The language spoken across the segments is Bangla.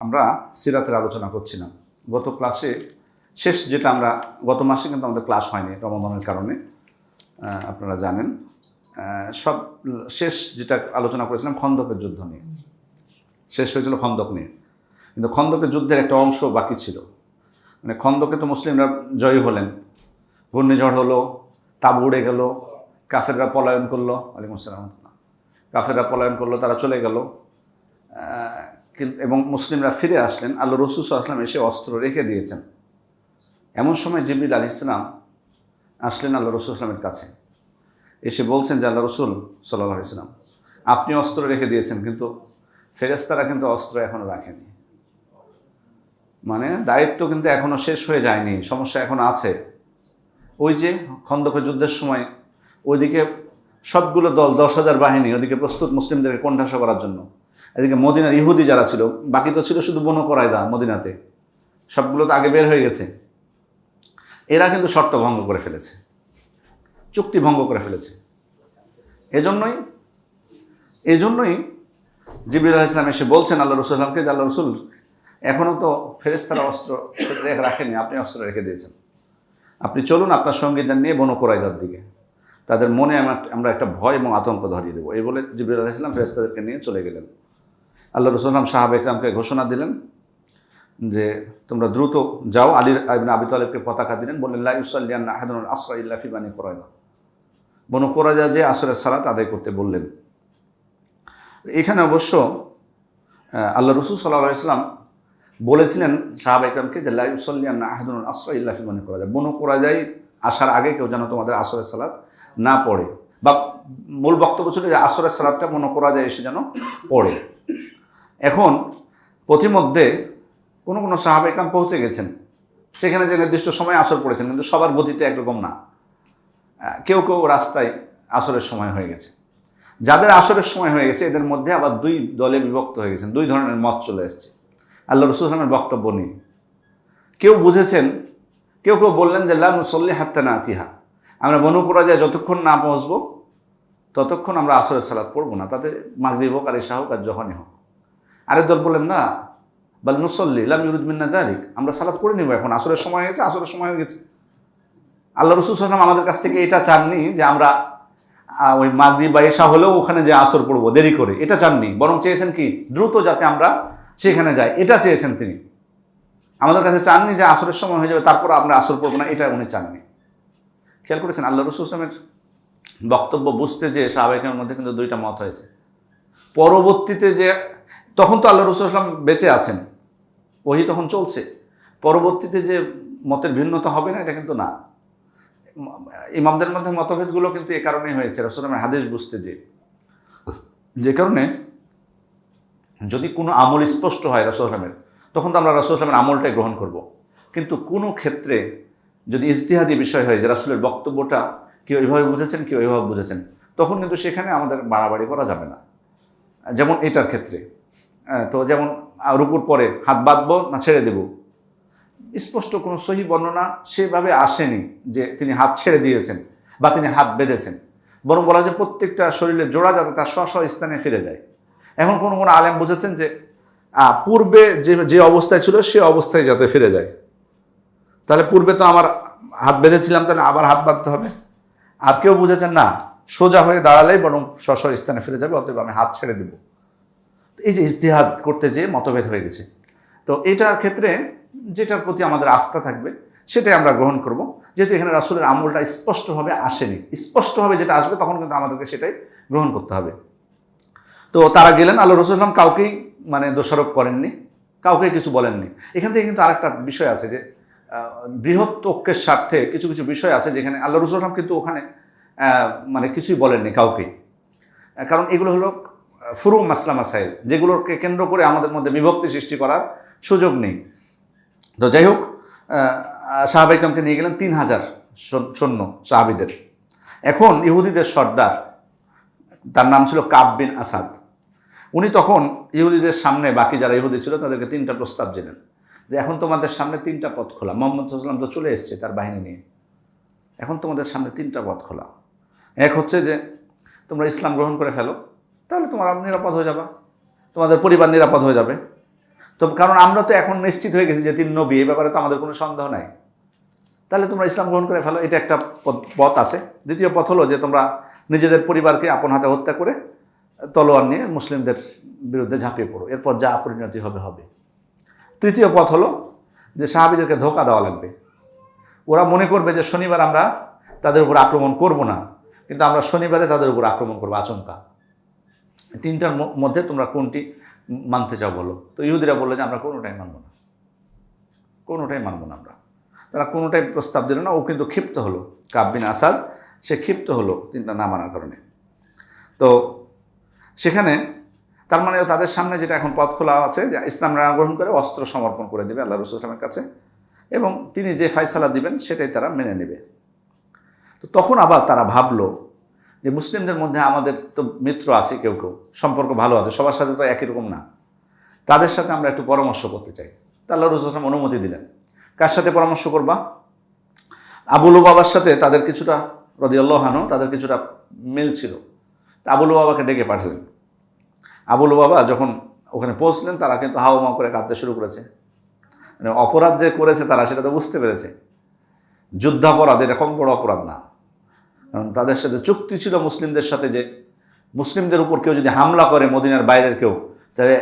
আমরা সিরাতের আলোচনা করছিলাম। গত ক্লাসে শেষ যেটা আমরা গত মাসে কিন্তু আমাদের ক্লাস হয়নি রমজানের কারণে, আপনারা জানেন। সব শেষ যেটা আলোচনা করেছিলাম খন্দকের যুদ্ধ নিয়ে, শেষ হয়েছিল খন্দক নিয়ে। কিন্তু খন্দকের যুদ্ধের একটা অংশ বাকি ছিল। মানে খন্দকে তো মুসলিমরা জয়ী হলেন, ঘূর্ণিঝড় হলো, তাঁবু উড়ে গেল, কাফেররা পলায়ন করলো, ওয়ালাইকুম আসসালাম, কাফেররা পলায়ন করলো, তারা চলে গেল, এবং মুসলিমরা ফিরে আসলেন। আল্লাহ রসুল সাল্লাল্লাহু আলাইহি ওয়াসাল্লাম এসে অস্ত্র রেখে দিয়েছেন। এমন সময় জিবরিল আলাইহিস সালাম আসলেন আল্লাহ রসুল সাল্লামের কাছে, এসে বলছেন যে আল্লাহ রসুল সাল্লাল্লাহু আলাইহি ওয়াসাল্লাম, আপনি অস্ত্র রেখে দিয়েছেন, কিন্তু ফেরেশতারা কিন্তু অস্ত্র এখনও রাখেনি। মানে দায়িত্ব কিন্তু এখনও শেষ হয়ে যায়নি, সমস্যা এখনও আছে। ওই যে খন্দকের যুদ্ধের সময় ওইদিকে সবগুলো দল 10,000 বাহিনী ওদিকে প্রস্তুত মুসলিমদেরকে কোণঠাসা করার জন্য। এদিকে মদিনার ইহুদি যারা ছিল, বাকি তো ছিল শুধু বনু কোরাইদা মদিনাতে, সবগুলো তো আগে বের হয়ে গেছে। এরা কিন্তু শর্ত ভঙ্গ করে ফেলেছে, চুক্তি ভঙ্গ করে ফেলেছে। এজন্যই জিবরিল আলাইহিস সালাম এসে বলছেন আল্লাহ রসুল সাল্লামকে যে আল্লাহ রসুল, এখনও তো ফেরেশতারা অস্ত্র রাখেনি, আপনি অস্ত্র রেখে দিয়েছেন, আপনি চলুন আপনার সঙ্গীদের নিয়ে বনু কোরাইদার দিকে, তাদের মনে আমরা একটা ভয় এবং আতঙ্ক ধরিয়ে দেবো। এই বলে জিবরিল আলাইহিস সালাম ফেরেশতাদেরকে নিয়ে চলে গেলেন। আল্লাহ রসুল সাল্লাম সাহাবা ইকরামকে ঘোষণা দিলেন যে তোমরা দ্রুত যাও। আলী ইবনে আবি তালিবকে পতাকা দিলেন, বললেন লা ইউসাল্লিয়ান্না আহাদুন আসরা ইল্লা ফি বানি কোরাইদা, বনু কোরাইদা যে আসরের সালাত আদায় করতে বললেন। এখানে অবশ্য আল্লাহ রসুল সাল্লাল্লাহু আলাইহি ওয়াসাল্লাম বলেছিলেন সাহাবা ইকরামকে যে লা ইউসাল্লিয়ান্না আহাদুন আসরা ইল্লা ফি বানি কোরাইদা, বনু কোরাইদায় আসার আগে কেউ যেন তোমাদের আসরের সালাত না পড়ে, বা মূল বক্তব্য ছিল যে আসরের সালাতটা বনু কোরাইদায় এসে যেন পড়ে। এখন প্রতিমধ্যে কোনো কোনো সাহাবা ইকরাম পৌঁছে গেছেন, সেখানে যে নির্দিষ্ট সময় আসর পড়েছেন, কিন্তু সবার গতিতে একরকম না। কেউ কেউ রাস্তায় আসরের সময় হয়ে গেছে। যাদের আসরের সময় হয়ে গেছে এদের মধ্যে আবার দুই দলে বিভক্ত হয়ে গেছেন, দুই ধরনের মত চলে এসছে আল্লাহ রসুল সাল্লামের বক্তব্য নিয়ে। কেউ বুঝেছেন, কেউ কেউ বললেন যে লা নুসল্লি হাত্তা নাতিহা, আমরা বনু কোরাইদায় যতক্ষণ না পৌঁছবো ততক্ষণ আমরা আসরের সালাত পড়বো না, তাতে মাগরিব হোক আর ইশা হোক আর যখনই হোক। আরেক দল বললেন না, বাল নুসল্লি লাম ইউরিদ মিন্না যালিক, আমরা সালাত পড়ে নেব, এখন আসরের সময় হয়ে গেছে, আসরের সময় হয়ে গেছে। আল্লাহ রসুল সাল্লাল্লাহু আলাইহি ওয়াসাল্লাম আমাদের কাছ থেকে এটা চাননি যে আমরা ওই মাগরিব বা ইশা হলেও ওখানে যে আসর পড়বো দেরি করে, এটা চাননি। বরং চেয়েছেন কি, দ্রুত যাতে আমরা সেখানে যাই, এটা চেয়েছেন তিনি। আমাদের কাছে চাননি যে আসরের সময় হয়ে যাবে তারপর আমরা আসর পড়বো না, এটা উনি চাননি। খেয়াল করেছেন আল্লাহ রসুল সাল্লাল্লাহু আলাইহি ওয়াসাল্লামের বক্তব্য বুঝতে যে সাহাবায়ে মধ্যে কিন্তু দুইটা মত হয়েছে। পরবর্তীতে যে, তখন তো আল্লাহ রসুল সাল্লাল্লাহু আলাইহি ওয়াসাল্লাম বেঁচে আছেন, ওহী তখন চলছে, পরবর্তীতে যে মতের ভিন্নতা হবে না এটা কিন্তু না। ইমামদের মধ্যে মতভেদগুলো কিন্তু এ কারণেই হয়েছে রাসূলুল্লাহ সাল্লাল্লাহু আলাইহি ওয়াসাল্লামের হাদিস বুঝতে যে কারণে যদি কোনো আমল স্পষ্ট হয় রাসূলুল্লাহ সাল্লাল্লাহু আলাইহি ওয়াসাল্লামের, তখন তো আমরা রাসূলুল্লাহ সাল্লাল্লাহু আলাইহি ওয়াসাল্লামের আমলটাই গ্রহণ করব। কিন্তু কোনো ক্ষেত্রে যদি ইজতিহাদি বিষয় হয় যে রাসূলের বক্তব্যটা কেউ এইভাবে বুঝেছেন কেউ এইভাবে বুঝেছেন, তখন কিন্তু সেখানে আমাদের বাড়াবাড়ি করা যাবে না। যেমন এটার ক্ষেত্রে তো যেমন রুকুর পরে হাত বাঁধবো না ছেড়ে দেব, স্পষ্ট কোনো সহি বর্ণনা সেভাবে আসেনি যে তিনি হাত ছেড়ে দিয়েছেন বা তিনি হাত বেঁধেছেন। বরং বলা যে প্রত্যেকটা শরীরের জোড়া যাতে তার স্ব স্থানে ফিরে যায়। এখন কোনো কোনো আলেম বুঝেছেন যে পূর্বে যে অবস্থায় ছিল সে অবস্থায় যাতে ফিরে যায়। তাহলে পূর্বে তো আমার হাত বেঁধেছিলাম, তাহলে আবার হাত বাঁধতে হবে। আর কেউ বুঝেছেন না, সোজা হয়ে দাঁড়ালেই বরং স্ব স্থানে ফিরে যাবে, অতএব আমি হাত ছেড়ে দেব। এই যে ইজতিহাদ করতে যেয়ে মতভেদ হয়ে গেছে। তো এটার ক্ষেত্রে যেটার প্রতি আমাদের আস্থা থাকবে সেটাই আমরা গ্রহণ করব, যেহেতু এখানে রাসূলের আমলটা স্পষ্টভাবে আসেনি। স্পষ্টভাবে যেটা আসবে তখন কিন্তু আমাদেরকে সেটাই গ্রহণ করতে হবে। তো তারা গেলেন, আল্লাহ রসূল সাল্লাল্লাহু আলাইহি ওয়াসাল্লাম কাউকেই দোষারোপ করেননি, কাউকে কিছু বলেননি। এখান থেকে কিন্তু আরেকটা বিষয় আছে যে বৃহৎ ঐক্যের স্বার্থে কিছু কিছু বিষয় আছে যেখানে আল্লাহ রসূল সাল্লাল্লাহু আলাইহি ওয়াসাল্লাম কিন্তু ওখানে কিছুই বলেননি কাউকে। কারণ এগুলো হলো ফুরু মাসলা মাসাইল, যেগুলোকে কেন্দ্র করে আমাদের মধ্যে বিভক্তি সৃষ্টি করার সুযোগ নেই। তো যাই হোক, সাহাবা ইকরামকে নিয়ে গেলেন 3000 সৈন্য সাহাবীদের। এখন ইহুদিদের সর্দার, তার নাম ছিল কাব বিন আসাদ, উনি তখন ইহুদিদের সামনে বাকি যারা ইহুদি ছিল তাদেরকে 3টা প্রস্তাব দিলেন যে এখন তোমাদের সামনে 3টা পথ খোলা। মুহাম্মদ সাল্লাল্লাহু আলাইহি ওয়াসাল্লাম তো চলে এসেছে তার বাহিনী নিয়ে, এখন তোমাদের সামনে 3টা পথ খোলা। এক হচ্ছে যে তোমরা ইসলাম গ্রহণ করে ফেলো, তাহলে তোমরা নিরাপদ হয়ে যাবে, তোমাদের পরিবার নিরাপদ হয়ে যাবে। তো কারণ আমরা তো এখন নিশ্চিত হয়ে গেছি যে তিনি নবী, এই ব্যাপারে তো আমাদের কোনো সন্দেহ নাই। তাহলে তোমরা ইসলাম গ্রহণ করে ফেলো, এটা একটা পথ আছে। দ্বিতীয় পথ হলো যে তোমরা নিজেদের পরিবারকে আপন হাতে হত্যা করে তলোয়ার নিয়ে মুসলিমদের বিরুদ্ধে ঝাঁপিয়ে পড়ো, এরপর যা পরিণতি হবে হবে। তৃতীয় পথ হলো যে সাহাবীদেরকে ধোঁকা দেওয়া লাগবে। ওরা মনে করবে যে শনিবার আমরা তাদের উপর আক্রমণ করব না, কিন্তু আমরা শনিবারে তাদের উপর আক্রমণ করবো আচমকা। তিনটার মধ্যে তোমরা কোনটি মানতে চাও বলো? তো ইহুদিরা বললো যে আমরা কোনোটাই মানব না, কোনোটাই মানব না আমরা। তারা কোনোটাই প্রস্তাব দিল না। ও কিন্তু ক্ষিপ্ত হলো, কাব বিন আসাদ, সে ক্ষিপ্ত হলো তিনটা না মানার কারণে। তো সেখানে তার মানে তাদের সামনে যেটা এখন পথ খোলা আছে যে ইসলাম গ্রহণ করে অস্ত্র সমর্পণ করে দেবে আল্লাহ রাসূল সাল্লাল্লাহু আলাইহি ওয়াসাল্লামের কাছে, এবং তিনি যে ফায়সালা দিবেন সেটাই তারা মেনে নেবে। তো তখন আবার তারা ভাবলো যে মুসলিমদের মধ্যে আমাদের তো মিত্র আছে, কেউ কেউ সম্পর্ক ভালো আছে, সবার সাথে তো একই রকম না, তাদের সাথে আমরা একটু পরামর্শ করতে চাই। তা আল্লাহ রাসূল সাল্লাল্লাহু আলাইহি ওয়াসাল্লাম অনুমতি দিলেন। কার সাথে পরামর্শ করবা? আবু লুবাবার সাথে তাদের কিছুটা রাদিয়াল্লাহু আনহু তাদের কিছুটা মিল ছিল। আবু লুবাবাকে ডেকে পাঠালেন। আবু লুবাবা যখন ওখানে পৌঁছলেন, তারা কিন্তু হাওমাও করে কাঁদতে শুরু করেছে। মানে অপরাধ যে করেছে তারা সেটা তো বুঝতে পেরেছে। যুদ্ধাপরাধ এটা কম বড় অপরাধ না, কারণ তাদের সাথে চুক্তি ছিল মুসলিমদের সাথে যে মুসলিমদের উপর কেউ যদি হামলা করে মদিনার বাইরের কেউ, তাহলে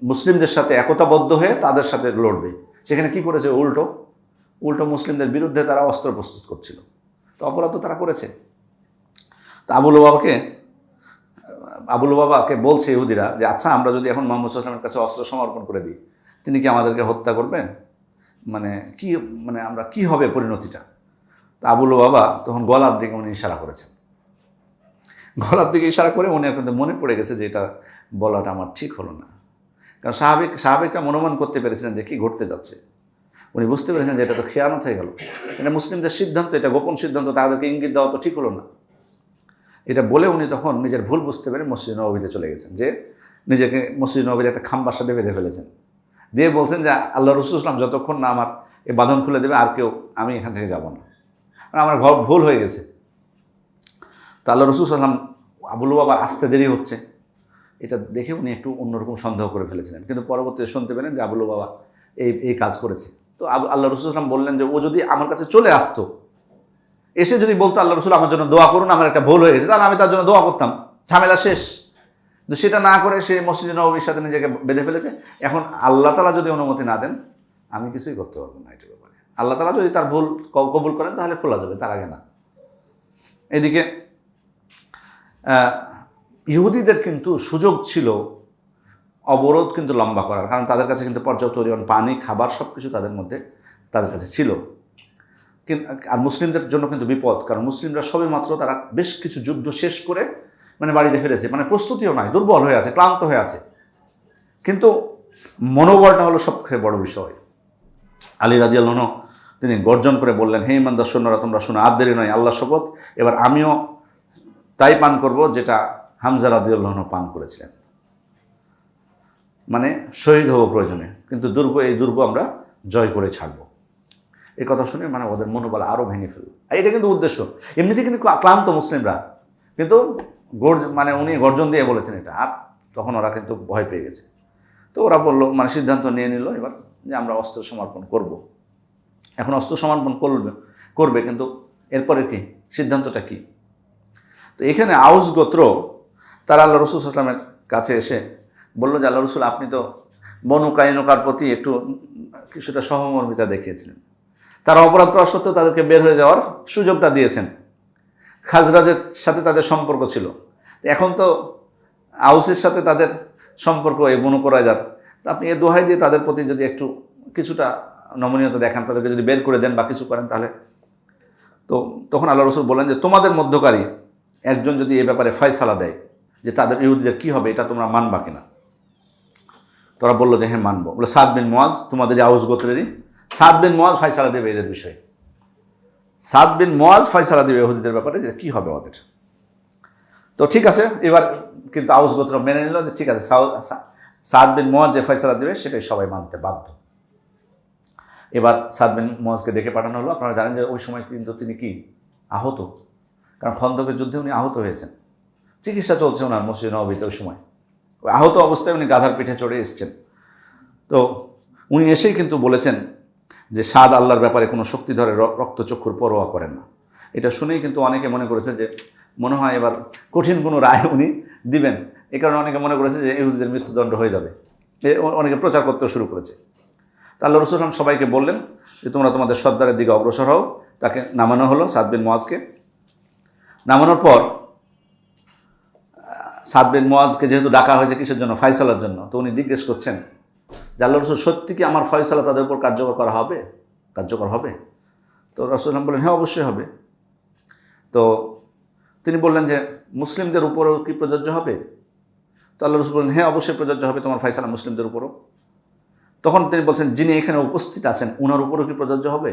মুসলিমদের সাথে একতাবদ্ধ হয়ে তাদের সাথে লড়বে। সেখানে কি করেছে? উল্টো মুসলিমদের বিরুদ্ধে তারা অস্ত্র প্রস্তুত করছিল। তো অপরাধ তো তারা করেছে। তো আবু লুবাবাকে বলছে ইহুদিরা যে আচ্ছা, আমরা যদি এখন মুহাম্মদ সাল্লাল্লাহু আলাইহি ওয়াসাল্লামের কাছে অস্ত্র সমর্পণ করে দিই, তিনি কি আমাদেরকে হত্যা করবেন? মানে আমরা কি হবে পরিণতিটা? তা আবু লুবাবা তখন গলার দিকে উনি ইশারা করেছেন। গলার দিকে ইশারা করে উনি কিন্তু মনে পড়ে গেছে যে এটা বলাটা আমার ঠিক হলো না। কারণ সাহাবিকরা মনোমান করতে পেরেছিলেন যে কি ঘটতে যাচ্ছে। উনি বুঝতে পেরেছেন যে এটা তো খেয়ানত হয়ে গেল, এটা মুসলিমদের সিদ্ধান্ত, এটা গোপন সিদ্ধান্ত, তাদেরকে ইঙ্গিত দেওয়া তো ঠিক হলো না। এটা বলে উনি তখন নিজের ভুল বুঝতে পেরে মসজিদ নববীতে চলে গেছেন, যে নিজেকে মসজিদ নববীর একটা খাম্বার সাথে বেঁধে ফেলেছেন, দিয়ে বলছেন যে আল্লাহ রাসূল সাল্লাল্লাহু আলাইহি ওয়াসাল্লাম যতক্ষণ না আমার এই বাঁধন খুলে দেবে আর কেউ, আমি এখান থেকে যাব না, আমার ভুল হয়ে গেছে। তো আল্লাহ রাসূল সাল্লাল্লাহু আলাইহি ওয়াসাল্লাম আবু লুবাবার আসতে দেরি হচ্ছে, এটা দেখে উনি একটু অন্যরকম সন্দেহ করে ফেলেছিলেন। কিন্তু পরবর্তীতে শুনতে পেলেন যে আবু লুবাবা এই কাজ করেছে। তো আল্লাহ রাসূল সাল্লাল্লাহু আলাইহি ওয়াসাল্লাম বললেন যে ও যদি আমার কাছে চলে আসতো, এসে যদি বলতো আল্লাহ রাসূল আমার জন্য দোয়া করুন, আমার একটা ভুল হয়ে গেছে, তাহলে আমি তার জন্য দোয়া করতাম, ঝামেলা শেষ। কিন্তু সেটা না করে সে মসজিদ নববীর সাথে নিজেকে বেঁধে ফেলেছে। এখন আল্লাহ তাআলা যদি অনুমতি না দেন, আমি কিছুই করতে পারবো না এটার ব্যাপারে। আল্লাহ তাআলা যদি তার ভুল কবুল করেন তাহলে খোলা যাবে, তার আগে না। এদিকে ইহুদিদের কিন্তু সুযোগ ছিল অবরোধ কিন্তু লম্বা করার, কারণ তাদের কাছে কিন্তু পর্যাপ্ত পরিমাণ পানি, খাবার সব কিছু তাদের কাছে ছিল। আর মুসলিমদের জন্য কিন্তু বিপদ, কারণ মুসলিমরা সবে মাত্র তারা বেশ কিছু যুদ্ধ শেষ করে মানে বাড়িতে ফিরেছে, মানে প্রস্তুতিও নয়, দুর্বল হয়ে আছে, ক্লান্ত হয়ে আছে। কিন্তু মনোবলটা হলো সবথেকে বড় বিষয়। আলী রাদিয়াল্লাহু আনহু তিনি গর্জন করে বললেন, হে ইমানদার সৈন্যরা, তোমরা শোনো, আর দেরি নয়, আল্লাহ শপথ, এবার আমিও তাই পান করব যেটা হামজা রাদিয়াল্লাহু আনহু পান করেছিলেন, মানে শহীদ হব প্রয়োজনে, কিন্তু এই দুর্গ আমরা জয় করে ছাড়ব। এই কথা শুনে মানে ওদের মনোবল আরও ভেঙে ফেলল। এটা কিন্তু উদ্দেশ্য, এমনিতে কিন্তু ক্লান্ত মুসলিমরা, কিন্তু মানে উনি গর্জন দিয়ে বলেছেন এটা, আর তখন ওরা কিন্তু ভয় পেয়ে গেছে। তো ওরা বললো, মানে সিদ্ধান্ত নিয়ে নিল এবার যে আমরা অস্ত্র সমর্পণ করব। এখন অস্ত্র সমর্পণ করবে, কিন্তু এরপরে কি সিদ্ধান্তটা কি? তো এখানে আউস গোত্র তারা আল্লাহ রাসূল সাল্লাল্লাহু আলাইহি ওয়াসাল্লামের কাছে এসে বললো যে আল্লাহ রাসূল, আপনি তো বনু কায়নুকার প্রতি একটু কিছুটা সহমর্মিতা দেখিয়েছিলেন, তারা অপরাধ করা সত্ত্বেও তাদেরকে বের হয়ে যাওয়ার সুযোগটা দিয়েছেন। খাজরাজের সাথে তাদের সম্পর্ক ছিল, এখন তো আউসের সাথে তাদের সম্পর্ক এই বনু কুরাইজার, তো আপনি এই দোহাই দিয়ে তাদের প্রতি যদি একটু কিছুটা নমনীয়তা দেখান, তাদেরকে যদি বের করে দেন বা কিছু করেন তাহলে। তো তখন আল্লাহ রাসূল বললেন যে তোমাদের মধ্যকারী একজন যদি এ ব্যাপারে ফয়সালা দেয় যে তাদের ইহুদিদের কী হবে, এটা তোমরা মানবা কিনা? তোরা বললো যে হ্যাঁ মানবো। বলে সাদ বিন মুআজ, তোমাদের আউস গোত্রেরই সাদ বিন মুআজ ফয়সালা দেবে এদের বিষয়ে। সাদ বিন মুআজ ফয়সালা দেবে ইহুদিদের ব্যাপারে যে কী হবে ওদের। তো ঠিক আছে, এবার কিন্তু আউস গোত্র মেনে নিল যে ঠিক আছে, সাদ বিন মুআজ যে ফয়সালা দেবে সেটাই সবাই মানতে বাধ্য। এবার সাদ বিন মুআজকে ডেকে পাঠানো হলো। আপনারা জানেন যে ওই সময় কিন্তু তিনি কি আহত, কারণ খন্দকের যুদ্ধে উনি আহত হয়েছেন, চিকিৎসা চলছে ওনার মসজিদ নববীতে। ওই সময় ওই আহত অবস্থায় উনি গাধার পিঠে চড়ে এসছেন। তো উনি এসেই কিন্তু বলেছেন যে সাদ আল্লাহর ব্যাপারে কোনো শক্তিধরে রক্তচক্ষুর পরোয়া করেন না। এটা শুনেই কিন্তু অনেকে মনে করেছে যে মনে হয় এবার কঠিন কোনো রায় উনি দিবেন। এই কারণে অনেকে মনে করেছে যে ইহুদিদের মৃত্যুদণ্ড হয়ে যাবে, অনেকে প্রচার করতেও শুরু করেছে। তা আল্লাহ রাসূল সবাইকে বললেন যে তোমরা তোমাদের সর্দারের দিকে অগ্রসর হও। তাকে নামানো হলো, সাদ বিন মুআজকে। নামানোর পর সাদ বিন মুআজকে যেহেতু ডাকা হয়েছে কিসের জন্য? ফয়সালার জন্য। তো উনি জিজ্ঞেস করছেন যে আল্লাহ রাসূল, সত্যি কি আমার ফয়সালা তাদের উপর কার্যকর হবে? তো রাসূল বললেন হ্যাঁ, অবশ্যই হবে। তো তিনি বললেন যে মুসলিমদের উপরও কি প্রযোজ্য হবে? তো আল্লাহ রাসূল বললেন হ্যাঁ, অবশ্যই প্রযোজ্য হবে তোমার ফয়সালা মুসলিমদের উপরও। তখন তিনি বলছেন যিনি এখানে উপস্থিত আছেন ওনার উপরও কি প্রযোজ্য হবে?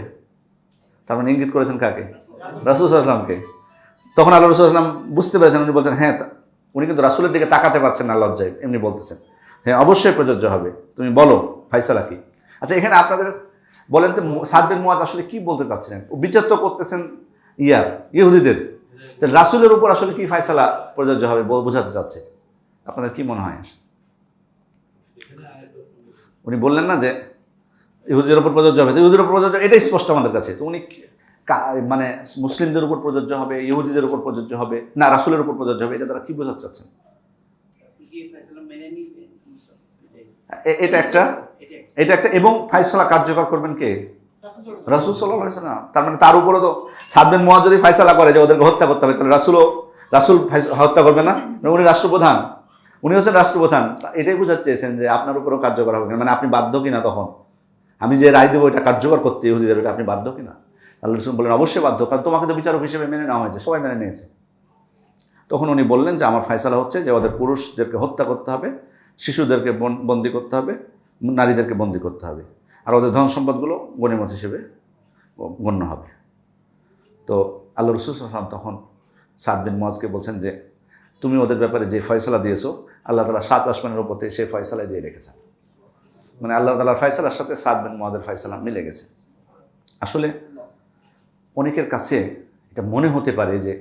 তার মানে ইঙ্গিত করেছেন কাকে? রাসূল সাল্লাল্লাহু আলাইহি ওয়াসাল্লামকে। তখন আল্লাহ রাসূল সাল্লাল্লাহু আলাইহি ওয়াসাল্লাম বুঝতে পেরেছেন, উনি বলছেন হ্যাঁ, উনি কিন্তু রাসূলের দিকে তাকাতে পারছেন না লজ্জায়, এমনি বলতেছেন হ্যাঁ অবশ্যই প্রযোজ্য হবে, তুমি বলো ফয়সালা কি। আচ্ছা, এখানে আপনাদের বলেন তো সাদ বিন মুআজ আসলে কি বলতে চাচ্ছিলেন? বিচার তো করতেছেন ইহুদিদের, রাসূলের উপর আসলে কি ফয়সালা প্রযোজ্য হবে বোঝাতে চাচ্ছে? আপনাদের কি মনে হয়? উনি বললেন না যে ইহুদিদের উপর প্রযোজ্য হবে, তো ইহুদিদের উপর প্রযোজ্য, এটাই স্পষ্ট আমাদের কাছে। তো উনি মানে মুসলিমদের উপর প্রযোজ্য হবে, ইহুদিদের উপর প্রযোজ্য হবে না রাসূলের উপর প্রযোজ্য হবে, এটা তারা কি বোঝাতে চাচ্ছেন? এটা একটা এবং ফয়সালা কার্যকর করবেন কে? রাসূল সাল্লাল্লাহু আলাইহি ওয়াসাল্লাম। তার মানে তার উপরও তো সাদ বিন মুআজ যদি ফয়সালা করে যে ওদেরকে হত্যা করতে হবে, তাহলে রাসূল হত্যা করবে না? উনি রাষ্ট্রপ্রধান, উনি হচ্ছেন রাষ্ট্রপ্রধান। এটাই বোঝাতে চেয়েছেন যে আপনার উপরও কার্যকর হবে, মানে আপনি বাধ্য কিনা, তখন আমি যে রায় দেবো এটা কার্যকর করতে ইহুদিদের, এটা আপনি বাধ্য কিনা? আল্লাহ রাসূল বললেন অবশ্যই বাধ্য, কারণ তোমাকে তো বিচারক হিসেবে মেনে নেওয়া হয়েছে, সবাই মেনে নিয়েছে। তখন উনি বললেন যে আমার ফয়সালা হচ্ছে যে ওদের পুরুষদেরকে হত্যা করতে হবে, শিশুদেরকে বন্দি করতে হবে, নারীদেরকে বন্দি করতে হবে, আর ওদের ধন সম্পদগুলো গনিমত হিসেবে গণ্য হবে। তো আল্লাহ রাসূল সাল্লাল্লাহু আলাইহি ওয়াসাল্লাম তখন সাদ বিন মুআজকে বলছেন যে তুমি ওদের ব্যাপারে যে ফয়সালা দিয়েছো, আল্লাহ তাআলা 7 আসমানের উপরে সেই ফয়সালা দিয়ে রেখেছেন। মানে আল্লাহ তাআলার ফয়সালার সাথে সাদ বিন মুআজের ফয়সালা মিলে গেছে। আসলে অনেকের কাছে এটা মনে হতে পারে যে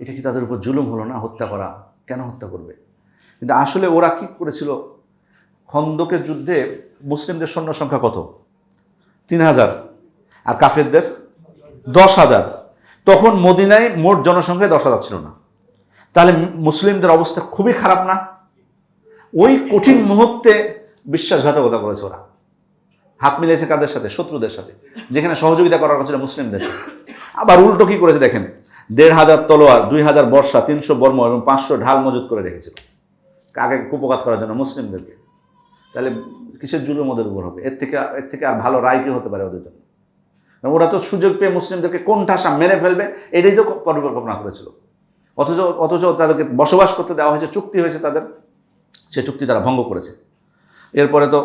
এটা কি তাদের উপর জুলুম হলো না, হত্যা করা, কেন হত্যা করবে? কিন্তু আসলে ওরা কি করেছিল? খন্দকের যুদ্ধে মুসলিমদের সৈন্য সংখ্যা কত? 3000, আর কাফেরদের 10,000। তখন মদিনায় মোট জনসংখ্যায় 10,000 ছিল না। তাহলে মুসলিমদের অবস্থা খুবই খারাপ না? ওই কঠিন মুহূর্তে বিশ্বাসঘাতকতা করেছে ওরা, হাত মিলিয়েছে কাদের সাথে? শত্রুদের সাথে, যেখানে সহযোগিতা করার কথা ছিল মুসলিমদের। আবার উল্টো কি করেছে দেখেন, 1,500 তলোয়ার, 2,000 বর্শা, 300 বর্ম এবং 500 ঢাল মজুত করে রেখেছিল কাকে? কুপঘাত করার জন্য মুসলিমদেরকে। তাহলে কিসের জুলুম ওদের উপর হবে? এর থেকে আর ভালো রায় কি হতে পারে ওদের জন্য? ওরা তো সুযোগ পেয়ে মুসলিমদেরকে কোন ঠাসা মেরে ফেলবে, এটাই তো পরিকল্পনা করেছিল। অথচ তাদেরকে বসবাস করতে দেওয়া হয়েছে, চুক্তি হয়েছে তাদের, সে চুক্তি তারা ভঙ্গ করেছে। এরপরে তো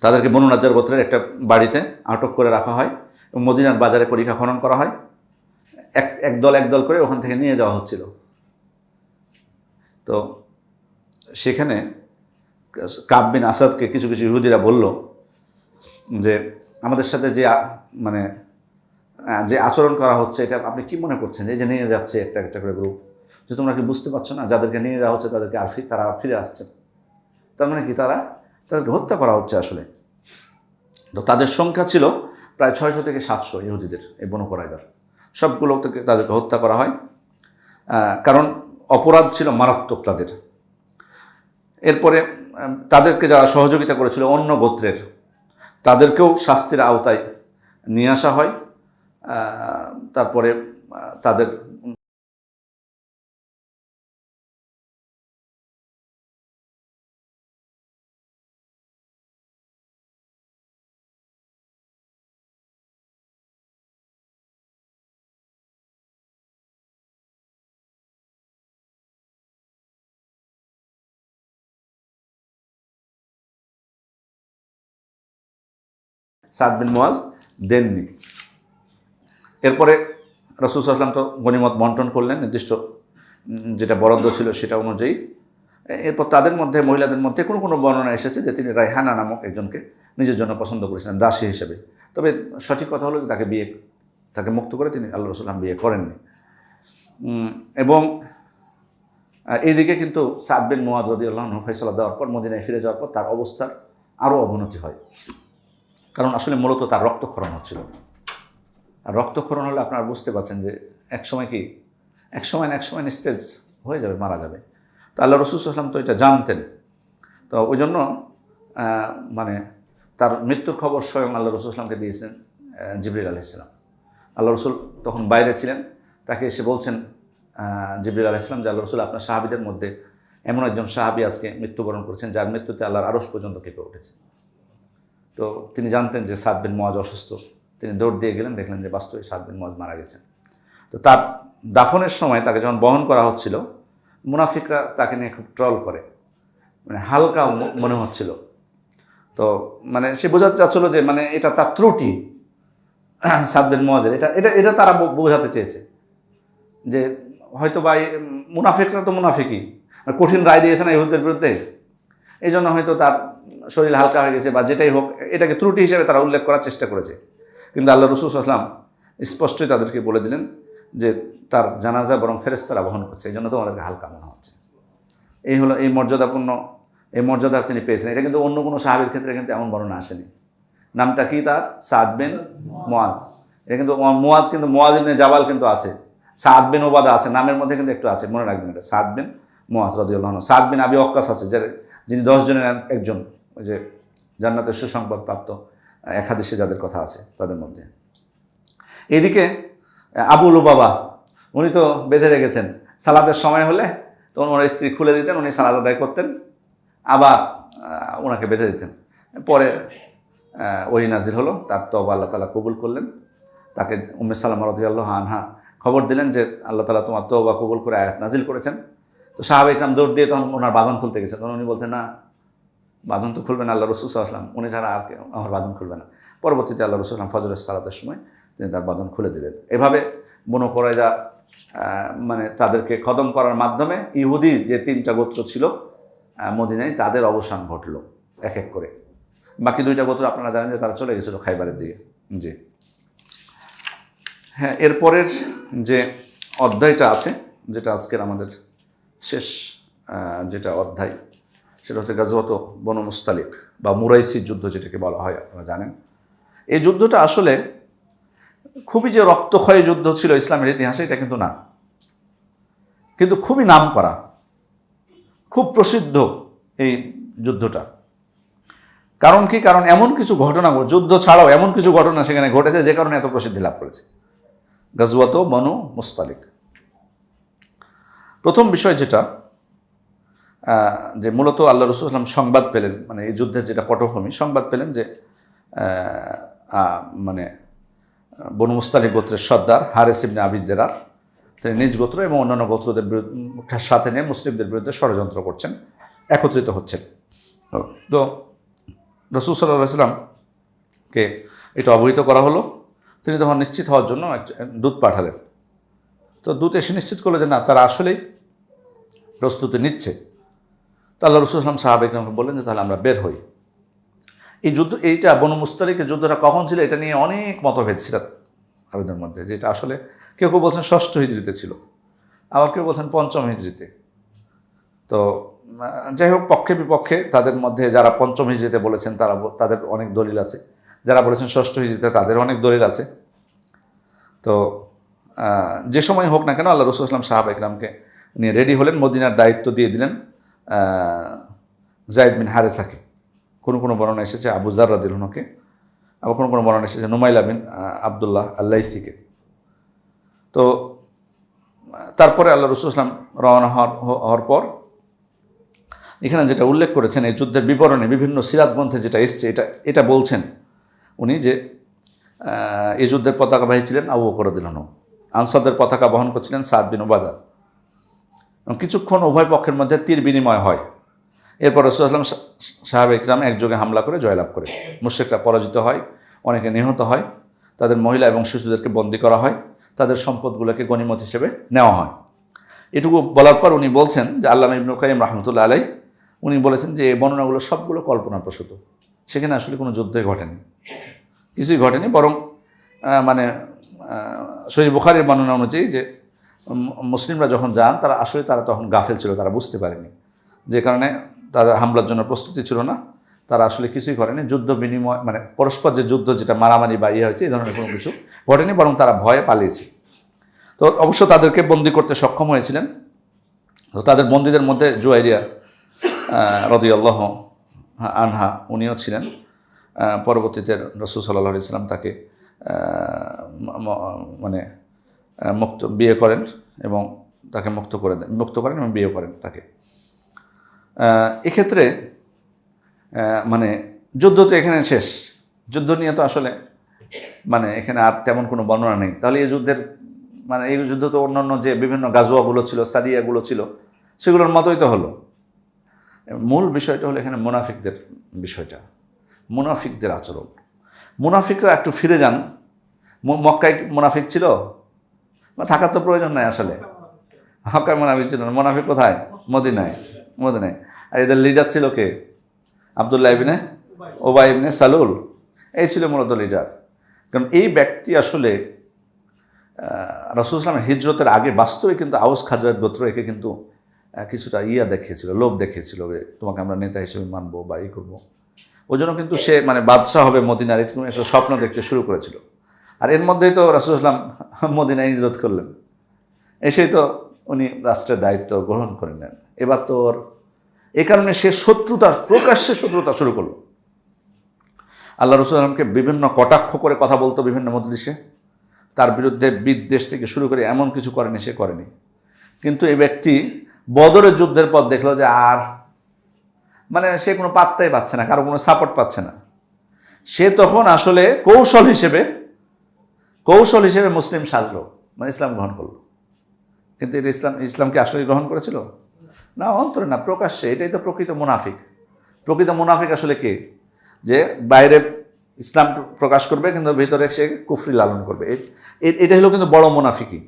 তাদেরকে বনু নাজ্জার গোত্রের একটা বাড়িতে আটক করে রাখা হয় এবং মদিনার বাজারে পরীক্ষা খনন করা হয়। একদল করে ওখান থেকে নিয়ে যাওয়া হচ্ছিল। তো সেখানে কাব বিন আসাদকে কিছু ইহুদিরা বলল যে আমাদের সাথে যে আচরণ করা হচ্ছে, এটা আপনি কি মনে করছেন? এই যে নিয়ে যাচ্ছে একটা করে গ্রুপ, যে তোমরা কি বুঝতে পারছো না যাদেরকে নিয়ে যাওয়া হচ্ছে তাদেরকে তারা ফিরে আসছে, তার মানে কি তাদেরকে হত্যা করা হচ্ছে আসলে। তো তাদের সংখ্যা ছিল প্রায় 600 থেকে 700 ইহুদিদের, এই বনু কুরাইজার সবগুলো থেকে তাদেরকে হত্যা করা হয়, কারণ অপরাধ ছিল মারাত্মক তাদের। এরপরে তাদেরকে যারা সহযোগিতা করেছিল অন্য গোত্রের, তাদেরকেও শাস্তির আওতায় নিয়ে আসা হয়। তারপরে তাদের সাদ বিন মুআজ দেননি। এরপরে রাসূল সাল্লাল্লাহু আলাইহি ওয়াসাল্লাম তো গনিমত বন্টন করলেন নির্দিষ্ট যেটা বরাদ্দ ছিল সেটা অনুযায়ী। এরপর তাদের মধ্যে, মহিলাদের মধ্যে কোনো বর্ণনা এসেছে যে তিনি রায়হানা নামক একজনকে নিজের জন্য পছন্দ করেছিলেন দাসী হিসেবে। তবে সঠিক কথা হলো যে তাকে মুক্ত করে তিনি আল্লাহ রাসূল বিয়ে করেননি। এবং এইদিকে কিন্তু সাদ বিন মুআজ রাদিয়াল্লাহু আনহু ফয়সালা দেওয়ার পর মদিনায় ফিরে যাওয়ার পর তার অবস্থার আরও অবনতি হয়। কারণ আসলে মূলত তার রক্তক্ষরণ হচ্ছিল। আর রক্তক্ষরণ হলে আপনারা বুঝতে পারছেন যে এক সময় নিস্তেজ হয়ে যাবে, মারা যাবে। তো আল্লাহ রসুল সাল্লাল্লাহু আলাইহি ওয়াসাল্লাম তো এটা জানতেন। তো ওই জন্য মানে তার মৃত্যুর খবর স্বয়ং আল্লাহ রসুল সাল্লামকে দিয়েছেন জিবরিল আলাইহিস সালাম। আল্লাহ রসুল তখন বাইরে ছিলেন, তাকে এসে বলছেন জিবরিল আলাইহিস সালাম যে আল্লাহ রসুল, আপনার সাহাবীদের মধ্যে এমন একজন সাহাবী আজকে মৃত্যুবরণ করেছেন যার মৃত্যুতে আল্লাহর আরশ পর্যন্ত কেঁপে উঠেছে। তো তিনি জানতেন যে সাদ বিন মুআজ অসুস্থ। তিনি দৌড় দিয়ে গেলেন, দেখলেন যে বাস্তবে সাদ বিন মুআজ মারা গেছেন। তো তার দাফনের সময় তাকে যখন বহন করা হচ্ছিল, মুনাফিকরা তাকে নিয়ে খুব ট্রল করে, মানে হালকা মনে হচ্ছিল। তো মানে সে বোঝাতে চাচ্ছিল যে মানে এটা তার ত্রুটি, সাদ বিন মুআজের এটা তারা বোঝাতে চেয়েছে যে হয়তো বা মুনাফিকরা তো মুনাফিকই, কঠিন রায় দিয়েছে না ইহুদের বিরুদ্ধে, এই জন্য হয়তো তার শরীর হালকা হয়ে গেছে বা যেটাই হোক, এটাকে ত্রুটি হিসেবে তারা উল্লেখ করার চেষ্টা করেছে। কিন্তু আল্লাহ রসুল সাল্লাল্লাহু আলাইহি ওয়াসাল্লাম স্পষ্টই তাদেরকে বলে দিলেন যে তার জানাজা বরং ফেরেশতারা বহন করছে, এই জন্য তোমাদেরকে হালকা মনে হচ্ছে। এই হলো এই মর্যাদা তিনি পেয়েছেন। এটা কিন্তু অন্য কোনো সাহাবীর ক্ষেত্রে কিন্তু এমন বর্ণনা আসেনি। নামটা কি তার? সাদ বিন মুআজ। এটা কিন্তু মুআজ, কিন্তু মুআজ ইবনে জাবাল কিন্তু আছে, সাদ বিন ওবাদা আছে, নামের মধ্যে কিন্তু একটু আছে, মনে রাখবেন এটা সাদ বিন মুআজ রাদিয়াল্লাহু আনহু। সাদ বিন আবি ওয়াক্কাস আছে, যিনি 10 জনের একজন, ওই যে জান্নাতের সুসংবাদ প্রাপ্ত এক হাদিসে যাদের কথা আছে তাদের মধ্যে। এদিকে আবু লুবাবা, উনি তো বেঁধে রেখেছেন, সালাতের সময় হলে তখন ওনার স্ত্রী খুলে দিতেন, উনি সালাত আদায় করতেন, আবার ওনাকে বেঁধে দিতেন। পরে ওহী নাজিল হলো, তার তওবা আল্লাহ তাআলা কবুল করলেন। তাকে উম্মে সালামা রাদিয়াল্লাহু আনহা খবর দিলেন যে আল্লাহ তাআলা তোমার তওবা কবুল করে আয়াত নাজিল করেছেন। তো সাহাবায়ে কিরাম দৌড় দিয়ে তখন ওনার বাঁধন খুলতে গেছেন। তখন উনি বলছেন, না, বাঁধন তো খুলবেন আল্লাহ রসুল সাল্লাল্লাহু আলাইহি ওয়াসাল্লাম, উনি ছাড়া আর কেউ আমার বাঁধন খুলবে না। পরবর্তীতে আল্লাহ রসুল সাল্লাল্লাহু আলাইহি ওয়াসাল্লাম ফজরের সালাতের সময় তিনি তার বাঁধন খুলে দিলেন। এভাবে বনু কুরাইজা মানে তাদেরকে খতম করার মাধ্যমে ইহুদি যে 3টা গোত্র ছিল মদিনায়, তাদের অবসান ঘটল এক এক করে। বাকি 2টা গোত্র আপনারা জানেন যে তারা চলে গেছিল খাইবারের দিকে। জি হ্যাঁ, এরপরের যে অধ্যায়টা আছে, যেটা আজকের আমাদের শেষ যেটা অধ্যায়, সেটা হচ্ছে গাজওয়াত বনু মুস্তালিক বা মুরাইসি যুদ্ধ যেটাকে বলা হয়, আপনারা জানেন। এই যুদ্ধটা আসলে খুবই যে রক্তক্ষয়ী যুদ্ধ ছিল ইসলামের ইতিহাসে, এটা কিন্তু না, কিন্তু খুবই নাম করা, খুব প্রসিদ্ধ এই যুদ্ধটা। কারণ কি? কারণ এমন কিছু ঘটনা, যুদ্ধ ছাড়াও এমন কিছু ঘটনা সেখানে ঘটেছে যে কারণে এত প্রসিদ্ধি লাভ করেছে গাজওয়াত বনু মুস্তালিক। প্রথম বিষয় যেটা, যে মূলত আল্লাহ রাসূল সাল্লাল্লাহু আলাইহি ওয়াসাল্লাম সংবাদ পেলেন, মানে এই যুদ্ধের যেটা পটভূমি, সংবাদ পেলেন যে মানে বনু মুস্তালিক গোত্রের সর্দার হারিস ইবনে আবি দিরার তিনি নিজ গোত্র এবং অন্যান্য গোত্রদের সাথে নিয়ে মুসলিমদের বিরুদ্ধে ষড়যন্ত্র করছেন, একত্রিত হচ্ছেন। তো রাসূল সাল্লাল্লাহু আলাইহি ওয়াসাল্লামকে এটা অবহিত করা হলো। তিনি তখন নিশ্চিত হওয়ার জন্য দূত পাঠালেন। তো দূত এসে নিশ্চিত করলো যে না, তারা আসলেই প্রস্তুতি নিচ্ছে। তো আল্লাহ রাসূল সাল্লাল্লাহু আলাইহি ওয়াসাল্লাম সাহাবায়ে কিরামকে বললেন যে তাহলে আমরা বের হই। এই যুদ্ধ, এইটা বনু মুস্তালিকের যুদ্ধটা কখন ছিল এটা নিয়ে অনেক মতভেদ সিরাত আবেদনের মধ্যে, যেটা আসলে কেউ কেউ বলছেন 6ষ্ঠ হিজরিতে ছিল, আবার কেউ বলছেন 5ম হিজরিতে। তো যাই হোক, পক্ষে বিপক্ষে তাদের মধ্যে যারা 5ম হিজরিতে বলেছেন তাদের অনেক দলিল আছে, যারা বলেছেন 6ষ্ঠ হিজরিতে তাদের অনেক দলিল আছে। তো যে সময় হোক না কেন, আল্লাহ রাসূল সাল্লাল্লাহু আলাইহি ওয়াসাল্লাম সাহাবায়ে কিরামকে নিয়ে রেডি হলেন, মদিনার দায়িত্ব দিয়ে দিলেন যায়েদ বিন হারেসাকে। কোনো বর্ণনা এসেছে আবু যার রাদিয়াল্লাহু আনহুকে, আবার কোনো বর্ণনা এসেছে নুমাইলা বিন আবদুল্লাহ আল-লাইসিকে। তো তারপরে আল্লাহ রাসূল সাল্লাল্লাহু আলাইহি ওয়াসাল্লাম রওনা হওয়ার পর এখানে যেটা উল্লেখ করেছেন এই যুদ্ধের বিবরণে বিভিন্ন সিরাত গ্রন্থে যেটা এসছে, এটা বলছেন উনি যে এই যুদ্ধের পতাকাবাহী ছিলেন আবু বকর রাদিয়াল্লাহু আনহু, আনসারদের পতাকা বহন করছিলেন সাদ বিন উবাদা। এবং কিছুক্ষণ উভয় পক্ষের মধ্যে তীর বিনিময় হয়। এরপর রাসূল সাল্লাল্লাহু আলাইহি ওয়াসাল্লাম সাহাবায়ে কিরাম একযোগে হামলা করে জয়লাভ করে। মুশরিকরা পরাজিত হয়, অনেকে নিহত হয়, তাদের মহিলা এবং শিশুদেরকে বন্দী করা হয়, তাদের সম্পদগুলোকে গনিমত হিসেবে নেওয়া হয়। এটুকু বলার পর উনি বলছেন যে আল্লামা ইবনুল কাইয়্যিম রাহমাতুল্লাহ আলাইহি উনি বলেছেন যে এই বর্ণনাগুলো সবগুলো কল্পনাপ্রসূত, সেখানে আসলে কোনো যুদ্ধই ঘটেনি, কিছুই ঘটেনি। বরং মানে সহিহ বুখারীর বর্ণনা অনুযায়ী যে মুসলিমরা যখন যান তারা তখন গাফেল ছিল, তারা বুঝতে পারেনি, যে কারণে তাদের হামলার জন্য প্রস্তুতি ছিল না, তারা আসলে কিছুই করেনি, যুদ্ধ বিনিময় মানে পরস্পর যে যুদ্ধ যেটা মারামারি বা ইয়ে হয়েছে এই ধরনের কোনো কিছু ঘটেনি, বরং তারা ভয়ে পালিয়েছে। তো অবশ্য তাদেরকে বন্দি করতে সক্ষম হয়েছিলেন। তো তাদের বন্দীদের মধ্যে জুয়াইরিয়া রাদিয়াল্লাহু আনহা উনিও ছিলেন। পরবর্তীতে রাসূল সাল্লাল্লাহু আলাইহি ওয়াসাল্লাম তাকে মানে বিয়ে করেন এবং তাকে মুক্ত করেন এবং বিয়ে করেন তাকে। এক্ষেত্রে মানে যুদ্ধ তো এখানে শেষ, যুদ্ধ নিয়ে তো আসলে মানে এখানে আর তেমন কোনো বর্ণনা নেই। তাহলে এই যুদ্ধের মানে এই যুদ্ধ তো অন্যান্য যে বিভিন্ন গাজওয়াগুলো ছিল, সারিয়াগুলো ছিল, সেগুলোর মতোই তো হলো। মূল বিষয়টা হলো এখানে মুনাফিকদের বিষয়টা, মুনাফিকদের আচরণ। মুনাফিকরা একটু ফিরে যান, মক্কায় মুনাফিক ছিল, থাকার তো প্রয়োজন নাই আসলে। মক্কায় মুনাফিক ছিল না, মুনাফিক কোথায়? মদিনায়। আর এদের লিডার ছিল কে? আব্দুল্লাহ ইবনে উবাই ইবনে সালুল, এই ছিল মূলত লিডার। কারণ এই ব্যক্তি আসলে রাসূল সাল্লাল্লাহু আলাইহি ওয়াসাল্লামের হিজরতের আগে বাস্তবে কিন্তু আউস খাজরাজ গোত্র একে কিন্তু কিছুটা দেখিয়েছিল, লোভ দেখিয়েছিল, তোমাকে আমরা নেতা হিসেবে মানবো বা এই করবো। ওই জন্য কিন্তু সে মানে বাদশাহ হবে মদিনার এরকম একটা স্বপ্ন দেখতে শুরু করেছিল। আর এর মধ্যেই তো রাসূল সাল্লাল্লাহু আলাইহি ওয়াসাল্লাম মদিনায় হিজরত করলেন, এসেই তো উনি রাষ্ট্রের দায়িত্ব গ্রহণ করে নেন। এবার তো এই কারণে সে প্রকাশ্যে শত্রুতা শুরু করলো। আল্লাহ রাসূল সাল্লাল্লাহু আলাইহি ওয়াসাল্লামকে বিভিন্ন কটাক্ষ করে কথা বলতো বিভিন্ন মজলিসে, তার বিরুদ্ধে বিদ্বেষ থেকে শুরু করে এমন কিছু করেনি। কিন্তু এই ব্যক্তি বদরের যুদ্ধের পর দেখলো যে আর মানে সে কোনো পাত্তাই পাচ্ছে না, কারো কোনো সাপোর্ট পাচ্ছে না। সে তখন আসলে কৌশল হিসেবে মুসলিম সাজলো, মানে ইসলাম গ্রহণ করলো। কিন্তু এটা ইসলামকে আসলে গ্রহণ করেছিল না, অন্তরে না, প্রকাশ্যে। এটাই তো প্রকৃত মুনাফিক আসলে কে? যে বাইরে ইসলাম প্রকাশ করবে কিন্তু ভিতরে সে কুফরি লালন করবে। এটা হলো কিন্তু বড় মুনাফিকি।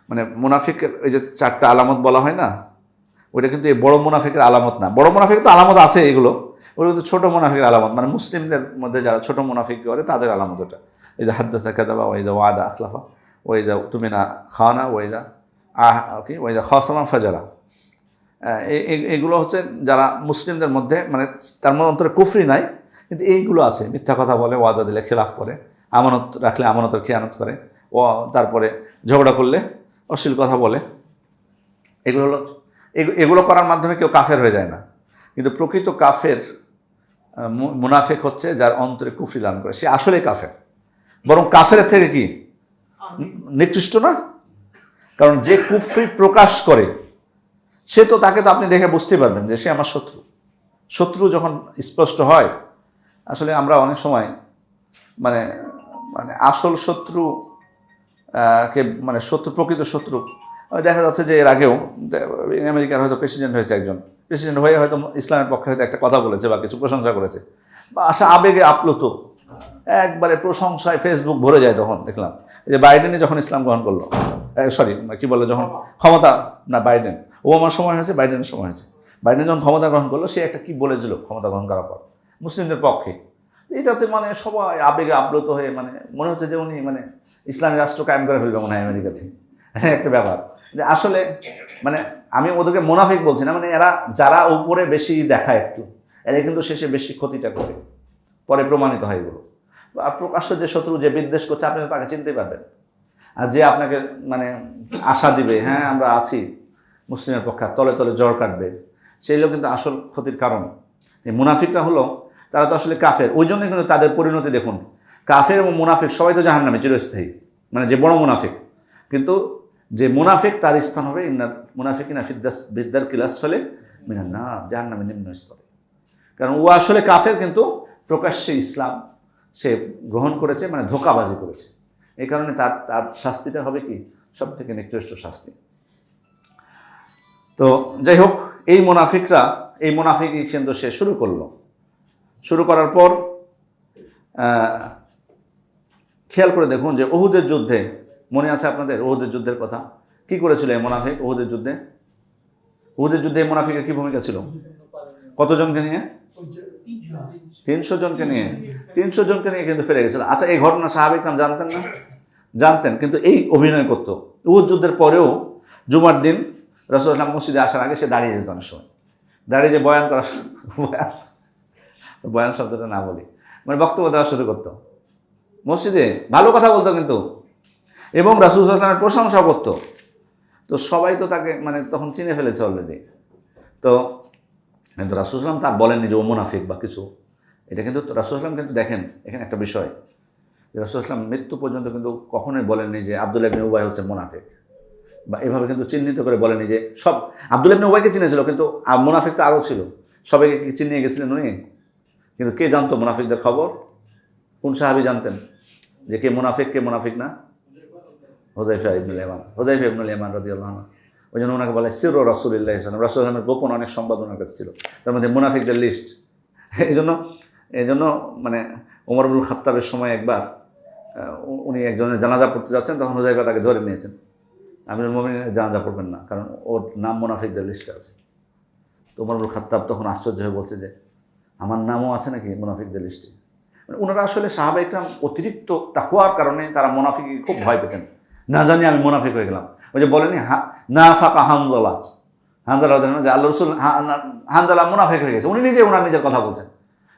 মানে মুনাফিকের ওই যে 4টা আলামত বলা হয় না, ওইটা কিন্তু এই বড় মুনাফিকের আলামত না। বড় মুনাফিকের তো আলামত আছে এগুলো, ওগুলো কিন্তু ছোটো মুনাফিকের আলামত। মানে মুসলিমদের মধ্যে যারা ছোটো মুনাফিক করে তাদের আলামত ওটা। এই যে হাদ্দাসা কাযাবা, ওই যে ওয়াদা আখলাফা, ওই যে তুমিনা খানা, ওই যে ওই যে খাসামা ফাজারা। এগুলো হচ্ছে যারা মুসলিমদের মধ্যে মানে তার মধ্যে অন্তরে কুফরি নাই, কিন্তু এইগুলো আছে। মিথ্যা কথা বলে, ওয়াদা দিলে খেলাফ করে, আমানত রাখলে আমানতের খেয়ানত করে, ও তারপরে ঝগড়া করলে অশ্লীল কথা বলে। এগুলো করার মাধ্যমে কেউ কাফের হয়ে যায় না। কিন্তু প্রকৃত কাফের মুনাফিক হচ্ছে যার অন্তরে কুফরি লালন করে, সে আসলে কাফের, বরং কাফের থেকে কি নিকৃষ্ট না। কারণ যে কুফরি প্রকাশ করে সে তো তাকে তো আপনি দেখে বুঝতে পারবেন যে সে আমার শত্রু যখন স্পষ্ট হয়। আসলে আমরা অনেক সময় মানে আসল শত্রু কে মানে প্রকৃত শত্রু দেখা যাচ্ছে যে এর আগেও আমেরিকার হয়তো প্রেসিডেন্ট হয়েছে একজন, প্রেসিডেন্ট হয়ে হয়তো ইসলামের পক্ষে হয়তো একটা কথা বলেছে বা কিছু প্রশংসা করেছে, বা আবেগে আপ্লুত একবারে প্রশংসায় ফেসবুক ভরে যায়। তখন দেখলাম এই যে বাইডেনই যখন ইসলাম গ্রহণ করলো, যখন ক্ষমতা না বাইডেন, ওবামার সময় হয়েছে, বাইডেনের সময় হয়েছে, বাইডেন যখন ক্ষমতা গ্রহণ করলো সে একটা কি বলেছিল ক্ষমতা গ্রহণ করার পর মুসলিমদের পক্ষে। এটাতে মানে সবাই আবেগে আপ্লুত হয়ে মানে মনে হচ্ছে যে উনি মানে ইসলামী রাষ্ট্র কায়েম করে ফেলবে মনে হয় আমেরিকাতে, একটা ব্যাপার। যে আসলে মানে আমি ওদেরকে মুনাফিক বলছি না, মানে এরা যারা উপরে বেশি দেখায় একটু, এরা কিন্তু শেষে বেশি ক্ষতিটা করে, পরে প্রমাণিত হয় এগুলো। আর প্রকাশ্য যে শত্রু যে বিদ্বেষ করছে আপনি তো তাকে চিনতে পারবেন। আর যে আপনাকে মানে আশা দিবে হ্যাঁ আমরা আছি মুসলিমের পক্ষে, তলে তলে জ্বর কাটবে, সেইগুলো কিন্তু আসল ক্ষতির কারণ। এই মুনাফিকটা হলো তারা তো আসলে কাফের। ওই জন্যই কিন্তু তাদের পরিণতি দেখুন, কাফের এবং মুনাফিক সবাই তো জাহান্নামে চিরস্থায়ী, মানে যে বড় মুনাফিক। কিন্তু যে মুনাফিক তার স্থান হবে ইন্নাল মুনাফিকিনা ফিদ-দারকিল আসফালি মিনান নার, জাহান্নামে নিম্ন স্তরে। কারণ ও আসলে কাফের, কিন্তু প্রকাশ্যে ইসলাম সে গ্রহণ করেছে, মানে ধোঁকাবাজি করেছে। এই কারণে তার শাস্তিটা হবে কি সব থেকে নিকৃষ্ট শাস্তি। তো যাই হোক, এই মুনাফিকই কিন্তু সে শুরু করার পর খেয়াল করে দেখুন যে উহুদের যুদ্ধে মনে আছে আপনাদের উহুদের যুদ্ধের কথা, কি করেছিল এই মুনাফিক? উহুদের যুদ্ধে এই মুনাফিকের কি ভূমিকা ছিল? কতজনকে নিয়ে? 300 জনকে নিয়ে কিন্তু ফিরে গেছিল। আচ্ছা, এই ঘটনা সাহাবী কিরাম জানতেন না? জানতেন, কিন্তু এই অভিনয় করতো। উহুদ যুদ্ধের পরেও জুমার দিন রাসূলুল্লাহ মসজিদে আসার আগে সে দাঁড়িয়ে যেত, অনেক সময় দাঁড়িয়ে যে বয়ান করা বয়ান শব্দটা না বলি, মানে বক্তব্য দেওয়া শুরু করতো মসজিদে, ভালো কথা বলতো কিন্তু, এবং রাসূল সাল্লাল্লাহু আলাইহি ওয়াসাল্লামের প্রশংসা করতো। তো সবাই তো তাকে মানে তখন চিনে ফেলেছে অলরেডি। তো কিন্তু রাসূল সাল্লাল্লাহু তার বলেননি যে ও মুনাফিক বা কিছু, এটা কিন্তু রাসূল সাল্লাল্লাহু আলাইহি কিন্তু দেখেন এখানে একটা বিষয়, যে রাসূল সাল্লাল্লাহু আলাইহি ওয়াসাল্লাম মৃত্যু পর্যন্ত কিন্তু কখনোই বলেননি যে আব্দুল্লাহ ইবনে উবাই হচ্ছে মুনাফিক, বা এভাবে কিন্তু চিহ্নিত করে বলেনি যে সব আব্দুল্লাহ ইবনে উবাইকে চিনেছিল, কিন্তু মুনাফিক তো আরও ছিল, সবাইকে কি চিনিয়ে গেছিলেন উনি? কিন্তু কে জানতো মুনাফিকদের খবর? কোন সাহাবী জানতেন যে কে মুনাফিক না? হুযায়ফা ইবনুল ইয়ামান রাদিয়াল্লাহু আনহু। ওই জন্য ওনাকে বলে সিররু রাসূলিল্লাহি সাল্লাল্লাহু আলাইহি ওয়াসাল্লাম, রাসূল সাল্লাল্লাহু আলাইহি ওয়াসাল্লামের গোপন অনেক সংবাদ ওনার কাছে ছিল, তার মধ্যে মুনাফিকদের লিস্ট। এই জন্য মানে ওমর ইবনুল খাত্তাবের সময় একবার উনি একজনের জানাজা পড়তে যাচ্ছেন, তখন হুযায়ফা তাকে ধরে নিয়েছেন, আমিরুল মুমিনিনের জানাজা পড়বেন না, কারণ ওর নাম মুনাফিকদের লিস্টে আছে। তো ওমর ইবনুল খাত্তাব তখন আশ্চর্য হয়ে বলছে যে আমার নামও আছে নাকি মুনাফিকদের লিস্টে? মানে ওনারা আসলে সাহাবা ইকরাম অতিরিক্ত তাকওয়ার কারণে তারা মুনাফিককে খুব ভয় পেতেন, না জানি আমি মুনাফিক হয়ে গেলাম। ওই যে বলেনি নাফাকা হানজালা যে আল্লাহ রাসূল হানজালা মুনাফিক হয়ে গেছে, উনি নিজে ওনার নিজের কথা বলছেন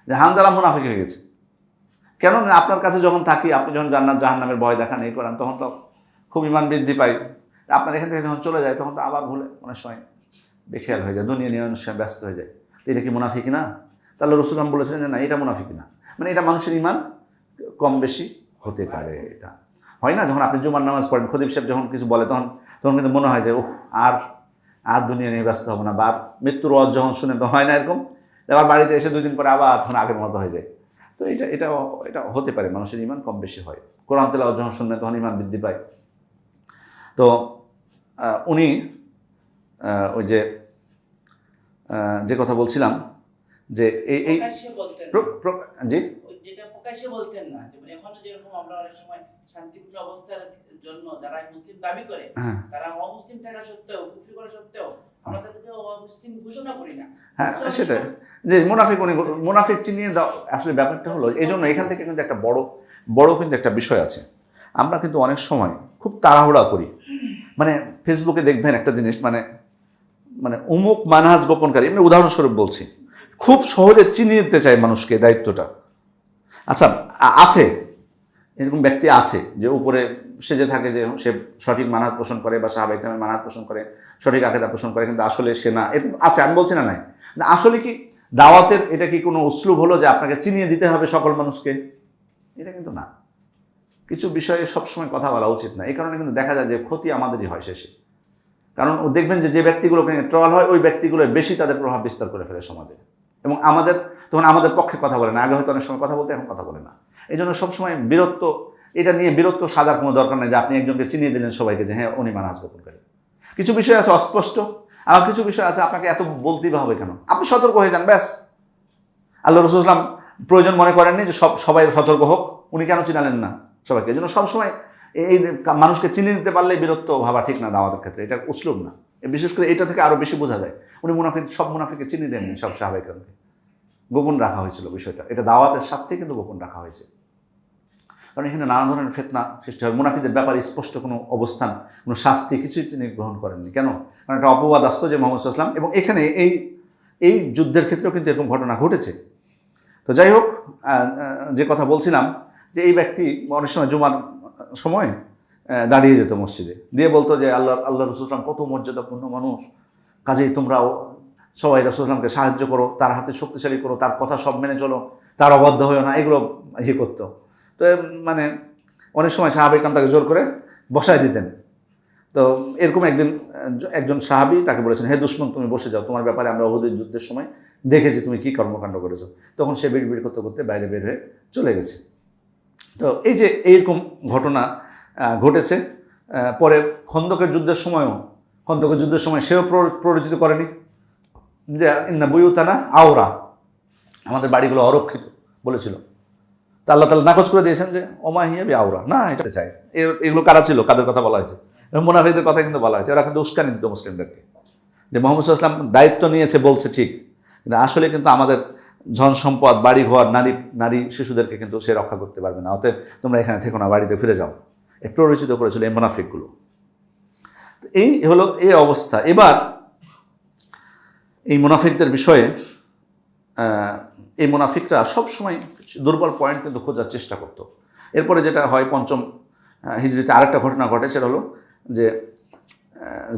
যে হানজালা মুনাফিক হয়ে গেছে। কেন না, আপনার কাছে যখন থাকি, আপনি যখন জান্নাত জাহান্নামের ভয় দেখান, এই করেন, তখন তো খুব ইমান বৃদ্ধি পাই। আপনার এখান থেকে যখন চলে যায় তখন তো আবার ভুলে অনেক সময় বেখেয়াল হয়ে যায়, দুনিয়া নিয়ে অনেক সময় ব্যস্ত হয়ে যায়। এটা কি মুনাফিকি না? তাহলে রাসূল বলেছিলেন যে না, এটা মুনাফিকি না, মানে এটা মানুষের ইমান কম বেশি হতে পারে। এটা হয় না, যখন আপনি জুমার নামাজ পড়েন, খতিব সাহেব যখন কিছু বলে তখন কিন্তু মনে হয় যে আর দুনিয়া নিয়ে ব্যস্ত হবো না, বা মৃত্যুর ওয়াজ যখন শুনে তো হয় না এরকম, এবার বাড়িতে এসে 2 দিন পরে আবার তখন আগের মতো হয়ে যায়। তো এটা হতে পারে, মানুষের ইমান কম বেশি হয়। কোরআন তেলাওয়াত যখন শুনলে তখন ইমান বৃদ্ধি পায়। তো উনি ওই যে কথা বলছিলাম যে এই জি যেটা প্রকাশ্যে বলতেন না, যেমন এখনো যেরকম আমরা অনেক সময় শান্তিপূর্ণ অবস্থার জন্য যারা মুসলিম দাবি করে, তারা অমুসলিম থাকা সত্ত্বেও, কুফরি করা সত্ত্বেও আমরা তাদেরকে অমুসলিম ঘোষণা করি না। হ্যাঁ, সেটাই যে মুনাফিক চিনিয়ে দাও। আসলে ব্যাপারটা হলো এই জন্য এখান থেকে কিন্তু একটা বড় কিন্তু একটা বিষয় আছে। আমরা কিন্তু অনেক সময় খুব তাড়াহুড়া করি, মানে ফেসবুকে দেখবেন একটা জিনিস, মানে অমুক মানহাজ গোপনকারী, এমনি উদাহরণস্বরূপ বলছি, খুব সহজে চিনিয়ে দিতে চায় মানুষকে দায়িত্বটা। আচ্ছা, আছে এরকম ব্যক্তি আছে যে উপরে সেজে থাকে যে সে সঠিক মানহাজ পোষণ করে বা সাহাবা ইকরামের মানহাজ পোষণ করে, সঠিক আকীদা পোষণ করে, কিন্তু আসলে সে না। এরকম আছে, আমি বলছি না নাই। আসলে কি দাওয়াতের এটা কি কোনো উসলুব হলো যে আপনাকে চিনিয়ে দিতে হবে সকল মানুষকে? এটা কিন্তু না। কিছু বিষয়ে সবসময় কথা বলা উচিত না। এই কারণে কিন্তু দেখা যায় যে ক্ষতি আমাদেরই হয় শেষে। কারণ দেখবেন যে ব্যক্তিগুলো ট্রল হয়, ওই ব্যক্তিগুলো বেশি তাদের প্রভাব বিস্তার করে ফেলে সমাজে, এবং তখন আমাদের পক্ষে কথা বলে না। আগে হয়তো অনেক সময় কথা বলতে, এখন কথা বলে না। এই জন্য সবসময় এটা নিয়ে বীরত্ব সাজার কোনো দরকার নেই যে আপনি একজনকে চিনিয়ে দিলেন সবাইকে যে হ্যাঁ উনি মানহাজ গোপনকারী। কিছু বিষয় আছে অস্পষ্ট, আর কিছু বিষয় আছে আপনাকে এত বলতেই হবে কেন? আপনি সতর্ক হয়ে যান, ব্যাস। আল্লাহ রাসূল সাল্লাল্লাহু আলাইহি ওয়াসাল্লাম প্রয়োজন মনে করেননি যে সবাই সতর্ক হোক, উনি কেন চিনালেন না সবাইকে? এই জন্য সবসময় এই মানুষকে চিনিয়ে দিতে পারলেই বীরত্ব ভাবা ঠিক না দাওয়াতের ক্ষেত্রে, এটা উসলুব না। বিশেষ করে এটা থেকে আরও বেশি বোঝা যায় উনি সব মুনাফিককে চিনিয়ে দেননি, সব সাহাবায়ে কেরামকে গোপন রাখা হয়েছিল বিষয়টা। এটা দাওয়াতের সাথে কিন্তু গোপন রাখা হয়েছে, কারণ এখানে নানা ধরনের ফিতনা সৃষ্টি হয়। মুনাফিকদের ব্যাপারে স্পষ্ট কোনো অবস্থান, কোনো শাস্তি কিছুই তিনি গ্রহণ করেননি। কেন? কারণ একটা অপবাদ আসতো যে মুহাম্মদ সাল্লাল্লাহু আলাইহি ওয়াসাল্লাম, এবং এখানে এই যুদ্ধের ক্ষেত্রেও কিন্তু এরকম ঘটনা ঘটেছে। তো যাই হোক, যে কথা বলছিলাম যে এই ব্যক্তি অনেক সময় জুমার সময় দাঁড়িয়ে যেত মসজিদে, দিয়ে বলতো যে আল্লাহ রাসূল সাল্লাল্লাহু আলাইহি ওয়াসাল্লাম কত মর্যাদাপূর্ণ মানুষ, কাজেই তোমরাও সবাই রাসূল সাল্লাল্লাহু আলাইহি ওয়াসাল্লামকে সাহায্য করো, তার হাতে শক্তিশালী করো, তার কথা সব মেনে চলো, তার অবাধ্য হয়েও না, এগুলো করতো। তো মানে অনেক সময় সাহাবায়ে কেরাম তাকে জোর করে বসায় দিতেন। তো এরকম একজন সাহাবী তাকে বলেছেন, হে দুশমন, তুমি বসে যাও, তোমার ব্যাপারে আমরা উহুদের যুদ্ধের সময় দেখেছি তুমি কী কর্মকাণ্ড করেছো। তখন সে বিড়বিড় করতে করতে বাইরে বের হয়ে চলে গেছে। তো এই যে এইরকম ঘটনা ঘটেছে। পরে খন্দকের যুদ্ধের সময় সেও প্ররোচিত করেনি যে ইন্না বুয়ুতানা আওরা, আমাদের বাড়িগুলো অরক্ষিত বলেছিল। তা আল্লাহ তাআলা নাকচ করে দিয়েছেন যে ওমা হিয়া বিআওরা, না এটা চাই। এগুলো কারা ছিল, কাদের কথা বলা হয়েছে? মুনাফিকদের কথা কিন্তু বলা হয়েছে। ওরা কিন্তু উস্কানি দিত মুসলিমদেরকে, যে মুহাম্মদ সাল্লাল্লাহু আলাইহি ওয়াসাল্লাম দায়িত্ব নিয়েছে বলছে ঠিক, কিন্তু আসলে কিন্তু আমাদের ধন সম্পদ, বাড়ি ঘর, নারী শিশুদেরকে কিন্তু সে রক্ষা করতে পারবে না, অতএব তোমরা এখানে থেকো না, বাড়িতে ফিরে যাও। প্ররোচিত করেছিল এই মুনাফিকগুলো। তো এই হলো এই অবস্থা। এবার এই মুনাফিকদের বিষয়ে এই মুনাফিকরা সবসময় দুর্বল পয়েন্ট কিন্তু খোঁজার চেষ্টা করতো। এরপরে যেটা হয় পঞ্চম হিজরিতে আরেকটা ঘটনা ঘটে, সেটা হলো যে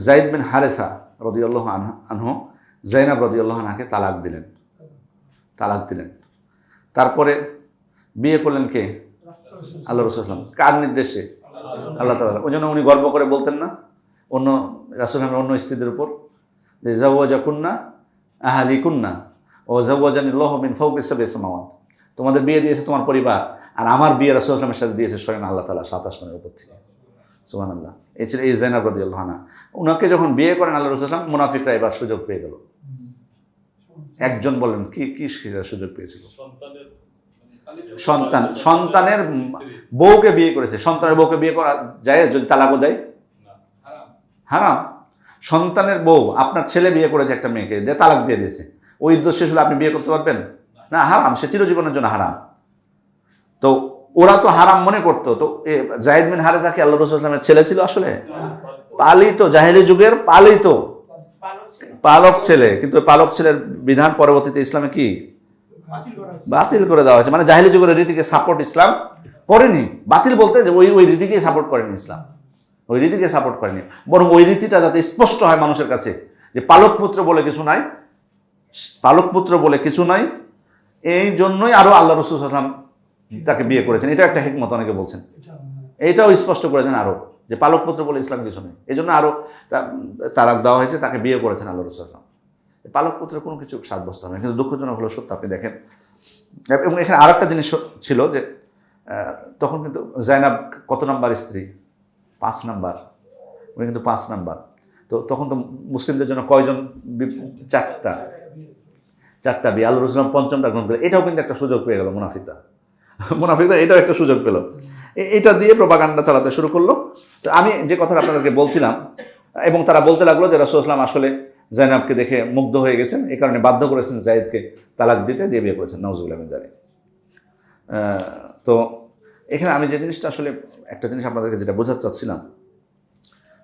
যায়েদ বিন হারেসা রাদিয়াল্লাহু আনহু যায়নাব রাদিয়াল্লাহু আনহাকে তালাক দিলেন। তারপরে বিয়ে করলেন কে? আল্লাহ রাসূল সাল্লাল্লাহু আলাইহি ওয়াসাল্লাম। কার নির্দেশে? আল্লাহ তাআলা। ওই জন্য উনি গর্ব করে বলতেন না অন্য রাসূল অন্য স্ত্রীদের উপর, যে যাওয়াজাকুন্না আহলিকুন্না ও যাওয়াজানিল্লাহু মিন ফাওকি সাব'i সামাওয়াত, তোমাদের বিয়ে দিয়েছে তোমার পরিবার, আর আমার বিয়ে রাসূল সাল্লাল্লাহু আলাইহি ওয়াসাল্লামের সাথে দিয়েছে স্বয়ং আল্লাহ তাআলা 7 আসমানের উপর থেকে। সুবহানাল্লাহ। এই ছিল এই যায়নাব রাদিয়াল্লাহু আনহা। ওনাকে যখন বিয়ে করেন আল্লাহ রাসূল সাল্লাল্লাহু আলাইহি ওয়াসাল্লাম, মুনাফিকরা এবার সুযোগ পেয়ে গেল। একজন বলেন কি সুযোগ পেয়েছিল? সন্তানের বউকে বিয়ে করেছে। সন্তানের বউকে বিয়ে করা যায় যদি তালাকও দেয়? হারাম। সন্তানের বউ, আপনার ছেলে বিয়ে করেছে একটা মেয়েকে, দিয়ে তালাক দিয়ে দিয়েছে, ওই ইদ্যত শেষ হলে আপনি বিয়ে করতে পারবেন না? হারাম, সে চিরজীবনের জন্য হারাম। তো ওরা তো হারাম মনে করতো। তো যায়েদ বিন হারেসা কি আল্লাহ রাসূল সাল্লাল্লাহু আলাইহি ওয়াসাল্লামের ছেলে ছিল? আসলে পালিত, জাহেলি যুগের পালক ছেলে। কিন্তু পালক ছেলের বিধান পরবর্তীতে ইসলামে কি বাতিল করে দেওয়া হয়েছে। মানে জাহেলি যুগের রীতিকে সাপোর্ট ইসলাম করেনি। বাতিল বলতে যে ওই রীতিকেই সাপোর্ট করেনি ইসলাম, ওই রীতিকে সাপোর্ট করেনি, বরং ওই রীতিটা যাতে স্পষ্ট হয় মানুষের কাছে যে পালক পুত্র বলে কিছু নাই, এই জন্যই আরো আল্লাহ রাসূল সাল্লাল্লাহু আলাইহি ওয়াসাল্লাম তাকে বিয়ে করেছেন। এটা একটা হিকমত, অনেকে বলছেন। এইটাও স্পষ্ট করেছেন আরো, যে পালক পুত্র বলে ইসলাম কিছু নেই, এই জন্য আরো তালাক দেওয়া হয়েছে, তাকে বিয়ে করেছেন আল্লাহ রাসূল সাল্লাল্লাহু আলাইহি ওয়াসাল্লাম। পালক পুত্রের কোনো কিছু সাব্যস্ত হয় না, কিন্তু দুঃখজনক হলো সত্য। আপনি দেখেন, এবং এখানে আর একটা জিনিস ছিল যে তখন কিন্তু যায়নাব কত নাম্বার স্ত্রী? 5 নাম্বার। উনি কিন্তু 5 নাম্বার। তো তখন তো মুসলিমদের জন্য কয়জন? 4টা বিয়ে। আল্লাহ রাসূল পঞ্চমটা গ্রহণ করে। এটাও কিন্তু একটা সুযোগ পেয়ে গেল মুনাফিকরা এটাও একটা সুযোগ পেল। এটা দিয়ে প্রপাগান্ডা চালাতে শুরু করলো। তো আমি যে কথাটা আপনাদেরকে বলছিলাম, এবং তারা বলতে লাগলো যে রাসূল সাল্লাল্লাহু আলাইহি ওয়াসাল্লাম আসলে যায়নাবকে দেখে মুগ্ধ হয়ে গেছেন, এই কারণে বাধ্য করেছেন যায়েদকে তালাক দিতে, দিয়ে বিয়ে করেছেন। নাউজুবিল্লাহ মিন যালিক। তো এখানে আমি যে জিনিসটা আসলে একটা জিনিস আপনাদেরকে যেটা বোঝাতে চাচ্ছিলাম,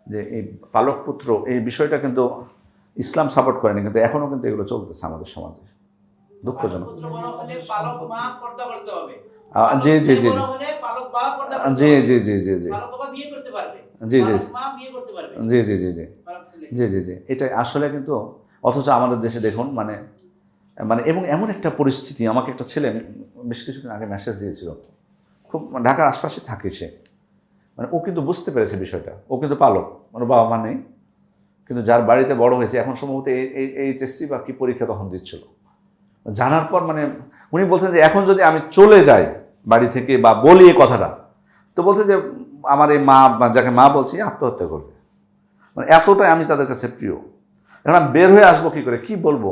যে এই পালক পুত্র এই বিষয়টা কিন্তু ইসলাম সাপোর্ট করেনি, কিন্তু এখনও কিন্তু এগুলো চলতেছে আমাদের সমাজে, দুঃখজনক। জি জি জি জি জি জি জি জি জি জি জি জি জি জি জি এটাই আসলে। কিন্তু অথচ আমাদের দেশে দেখুন, মানে এবং এমন একটা পরিস্থিতি, আমাকে একটা ছেলে বেশ কিছুদিন আগে মেসেজ দিয়েছিল, খুব ঢাকার আশপাশে থাকে সে, মানে ও কিন্তু বুঝতে পেরেছে বিষয়টা, ও কিন্তু পালক, মানে বাবা মা নেই, কিন্তু যার বাড়িতে বড় হয়েছে, এখন সম্ভবত এইচএসসি বা কি পরীক্ষা তখন দিচ্ছিল, জানার পর মানে উনি বলছেন যে এখন যদি আমি চলে যাই বাড়ি থেকে বা বলি এই কথাটা, তো বলছে যে আমার এই মা, যাকে মা বলছি, আত্মহত্যা করবে। মানে এতটাই আমি তাদের কাছে প্রিয়। এখন আমি বের হয়ে আসবো কী করে, কি বলবো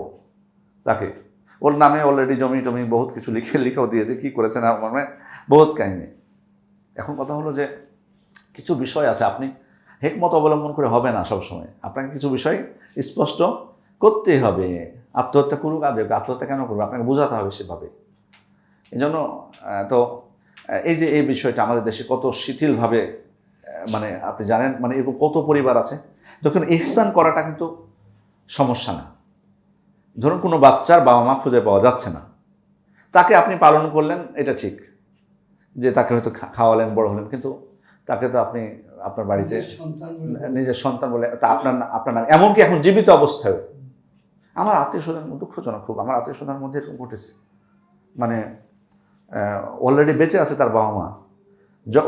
তাকে? ওর নামে অলরেডি জমি টমি বহুত কিছু লিখেও দিয়েছে, কি করেছে না, মানে বহুত কাহিনী। এখন কথা হলো যে কিছু বিষয় আছে, আপনি হিকমত অবলম্বন করে হবে না সবসময়, আপনাকে কিছু বিষয় স্পষ্ট করতেই হবে। আত্মহত্যা করুক, আত্মহত্যা কেন করবে, আপনাকে বোঝাতে হবে সেভাবে। এই জন্য তো এই যে এই বিষয়টা আমাদের দেশে কত শিথিলভাবে, মানে আপনি জানেন, মানে এরকম কত পরিবার আছে। তখন ইহসান করাটা কিন্তু সমস্যা না। ধরুন কোনো বাচ্চার বাবা মা খুঁজে পাওয়া যাচ্ছে না, তাকে আপনি পালন করলেন, এটা ঠিক, যে তাকে হয়তো খাওয়ালেন, বড় হলেন, কিন্তু তাকে তো আপনি আপনার বাড়িতে নিজের সন্তান বলে তা আপনার নাম, এমনকি এখন জীবিত অবস্থায়ও আমার আত্মীয় স্বজন, দুঃখজনক খুব, আমার আত্মীয় স্বজনের মধ্যে এরকম ঘটেছে, মানে অলরেডি বেঁচে আছে তার বাবা মা,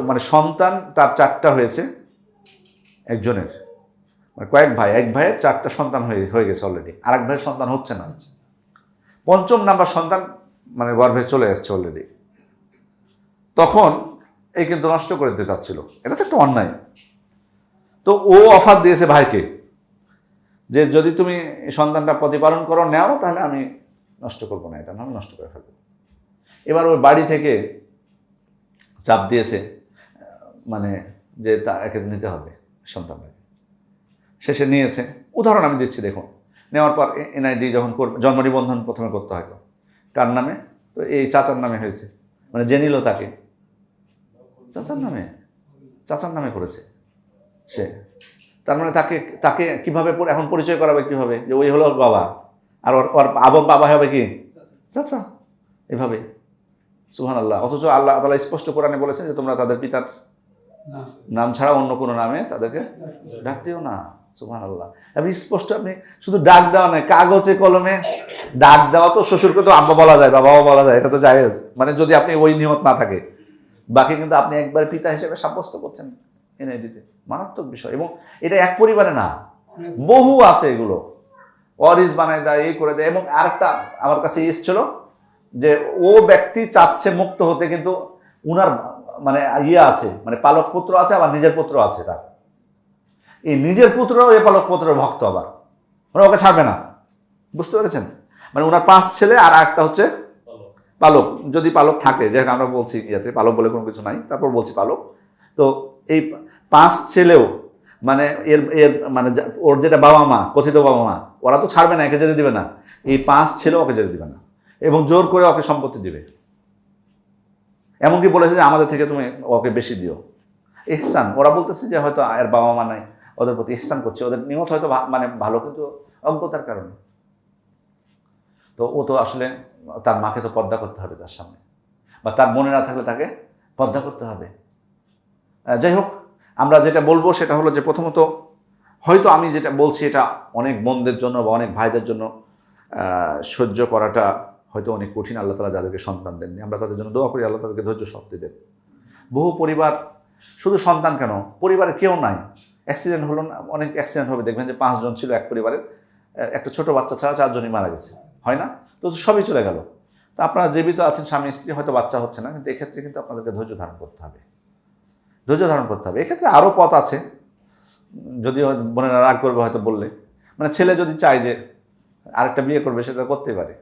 মানে সন্তান তার 4টা হয়েছে একজনের, মানে কয়েক ভাই, এক ভাইয়ের 4টা সন্তান হয়ে গেছে অলরেডি, আরেক ভাইয়ের সন্তান হচ্ছে না, 5ম নাম্বার সন্তান মানে গর্ভে চলে আসছে অলরেডি। তখন এই কিন্তু নষ্ট করে দিতে চাচ্ছিল, এটা তো একটা অন্যায়। তো ও অফার দিয়েছে ভাইকে যে যদি তুমি সন্তানটা প্রতিপালন করো, নেও, তাহলে আমি নষ্ট করবো না, এটা না, আমি নষ্ট করে ফেলবো। এবার ওই বাড়ি থেকে চাপ দিয়েছে, মানে যে তা একে নিতে হবে সন্তানটাকে। শেষে নিয়েছে। উদাহরণ আমি দিচ্ছি, দেখুন, নেওয়ার পর এনআইডি যখন জন্ম নিবন্ধন প্রথমে করতে হয়, তো কার নামে? তো এই চাচার নামে হয়েছে, মানে যে নিল তাকে চাচার নামে করেছে সে। তার মানে তাকে কিভাবে এখন পরিচয় করাবে, কিভাবে যে ওই হলো বাবা, আর ওর বাবা হবে কি চাচা। এভাবে সুবহানাল্লাহ। অথচ আল্লাহ তাআলা স্পষ্ট কোরআনে বলেছেন যে তোমরা তাদের পিতার নাম ছাড়া অন্য কোনো নামে তাদেরকে ডাকতেও না। সুবহানাল্লাহ। আপনি স্পষ্ট, আপনি শুধু ডাক দেওয়া নয়, কাগজে কলমে ডাক দেওয়া তো শ্বশুরকে তো আব্বা বলা যায়, বাবাও বলা যায়, এটা তো জায়েজ, মানে যদি আপনি ওই নিয়ত না থাকে। বাকি কিন্তু আপনি একবার পিতা হিসেবে সাব্যস্ত করছেন এনআইডিতে, মারাত্মক বিষয়। এবং এটা এক পরিবারে না, বহু আছে এগুলো, ওয়ারিস বানায় দেয়, এই করে দেয়। এবং আরেকটা আমার কাছে এসেছিল যে ও ব্যক্তি চাচ্ছে মুক্ত হতে, কিন্তু উনার মানে আছে, মানে পালক পুত্র আছে, আবার নিজের পুত্র আছে। তার এই নিজের পুত্রও এই পালক পুত্রের ভক্ত, আবার মানে ওকে ছাড়বে না। বুঝতে পেরেছেন? মানে ওনার 5 ছেলে আর একটা হচ্ছে পালক, যদি পালক থাকে, যেখানে আমরা বলছি ইয়াতে পালক বলে কোনো কিছু নাই, তারপর বলছি পালক। তো এই 5 ছেলেও মানে এর এর মানে ওর যেটা বাবা মা, কথিত বাবা মা, ওরা তো ছাড়বে না, একে যেতে দিবে না। এই 5 ছেলেও ওকে যেতে দিবে না, এবং জোর করে ওকে সম্পত্তি দিবে। এমনকি বলেছে যে আমাদের থেকে তুমি ওকে বেশি দিও। ইহসান, ওরা বলতেছে যে হয়তো এর বাবা মা নাই, ওদের প্রতি ইহসান করছে, ওদের নিয়ত হয়তো মানে ভালো, কিন্তু অজ্ঞতার কারণে। তো ও তো আসলে তার মাকে তো পর্দা করতে হবে তার সামনে, বা তার মনে না থাকলে তাকে পর্দা করতে হবে। যাই হোক, আমরা যেটা বলবো সেটা হলো যে প্রথমত হয়তো আমি যেটা বলছি এটা অনেক বোনদের জন্য বা অনেক ভাইদের জন্য সহ্য করাটা হয়তো অনেক কঠিন। আল্লাহ তাআলা যাদেরকে সন্তান দেননি, আমরা তাদের জন্য দোয়া করি আল্লাহ তাদেরকে ধৈর্য শক্তি দেন। বহু পরিবার, শুধু সন্তান কেন, পরিবারে কেউ নাই, অ্যাক্সিডেন্ট হলো না, অনেক অ্যাক্সিডেন্ট হবে, দেখবেন যে 5 জন ছিল এক পরিবারের, একটা ছোট বাচ্চা ছাড়া 4 জনই মারা গেছে, হয় না? তো সবই চলে গেল। তো আপনারা জীবিত আছেন, স্বামী স্ত্রী, হয়তো বাচ্চা হচ্ছে না, কিন্তু এক্ষেত্রে কিন্তু আপনাদেরকে ধৈর্য ধারণ করতে হবে, ধৈর্য ধারণ করতে হবে। এক্ষেত্রে আরও পথ আছে, যদি বোনেরা রাগ করবে হয়তো বললে, মানে ছেলে যদি চায় যে আরেকটা বিয়ে করবে, সেটা করতেই পারে,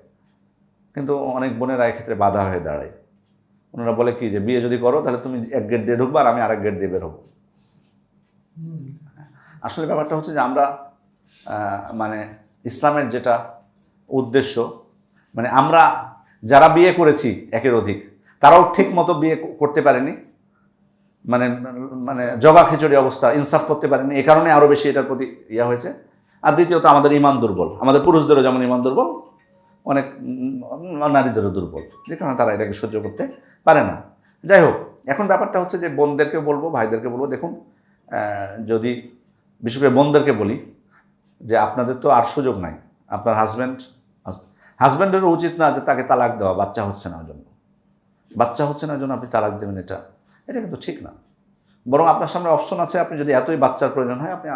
কিন্তু অনেক বোনেরা এক্ষেত্রে বাধা হয়ে দাঁড়ায়। ওনারা বলে কি যে বিয়ে যদি করো তাহলে তুমি এক গেট দিয়ে ঢুকবা আর আমি আরেক গেট দিয়ে বের হবো। আসলে ব্যাপারটা হচ্ছে যে আমরা মানে ইসলামের যেটা উদ্দেশ্য, মানে আমরা যারা বিয়ে করেছি একের অধিক, তারাও ঠিক মতো বিয়ে করতে পারেনি, মানে মানে জগা খিচুড়ি অবস্থা, ইনসাফ করতে পারেনি, এই কারণে আরও বেশি এটার প্রতি ইয়া হয়েছে। আর দ্বিতীয়ত আমাদের ইমান দুর্বল, আমাদের পুরুষদেরও যেমন ইমান দুর্বল, অনেক নারীদেরও দুর্বল, যে কারণে তারা এটাকে সহ্য করতে পারে না। যাই হোক, এখন ব্যাপারটা হচ্ছে যে বোনদেরকে বলবো, ভাইদেরকে বলবো, দেখুন যদি বিশেষ করে বোনদেরকে বলি যে আপনাদের তো আর সুযোগ নাই, আপনার হাজব্যান্ডেরও উচিত না যে তাকে তালাক দেওয়া, বাচ্চা হচ্ছে না জন্য, বাচ্চা হচ্ছে না জন্য আপনি তালাক দেবেন, এটা কিন্তু ঠিক না। বরং আপনার সামনে অপশন আছে, আপনি যদি এতই বাচ্চার প্রয়োজন হয় আপনি,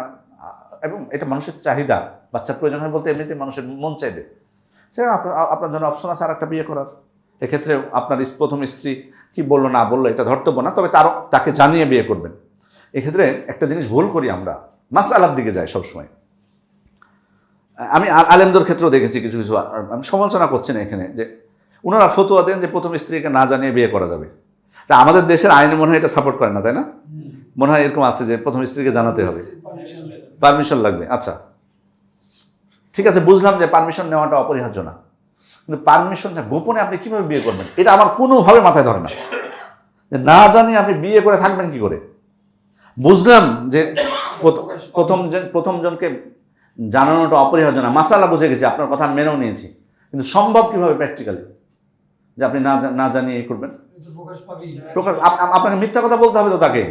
এবং এটা মানুষের চাহিদা, বাচ্চার প্রয়োজন হয় বলতে এমনিতে মানুষের মন চাইবে, সেখানে আপনার জন্য অপশন আছে আর একটা বিয়ে করার। এক্ষেত্রে আপনার প্রথম স্ত্রী কি বললো না বললো এটা ধর্তব্য না, তবে তাকে জানিয়ে বিয়ে করবেন। এক্ষেত্রে একটা জিনিস ভুল করি আমরা, মাসআলার দিকে যাই সবসময়। আমি আলেমদের ক্ষেত্রেও দেখেছি কিছু কিছু, আমি সমালোচনা করছি না এখানে, যে ওনারা ফতোয়া দেন যে প্রথম স্ত্রীকে না জানিয়ে বিয়ে করা যাবে। তা আমাদের দেশের আইনে মনে হয় এটা সাপোর্ট করে না, তাই না? মনে হয় এরকম আছে যে প্রথম স্ত্রীকে জানাতে হবে, পারমিশন লাগবে। আচ্ছা ঠিক আছে, বুঝলাম যে পারমিশন নেওয়াটা অপরিহার্য না, কিন্তু পারমিশন গোপনে আপনি কিভাবে বিয়ে করবেন, এটা আমার কোনোভাবে মাথায় ধরে না। যে না জানি আপনি বিয়ে করে থাকবেন কি করে? বুঝলাম যে প্রথম জনকে জানানোটা অপরিহার্য না, মাসালা বুঝে গেছি, আপনার কথা মেনেও নিয়েছি, কিন্তু সম্ভব কিভাবে প্র্যাকটিক্যালি যে আপনি না জানিয়ে করবেন? আপনাকে মিথ্যা কথা বলতে হবে তো তাকে।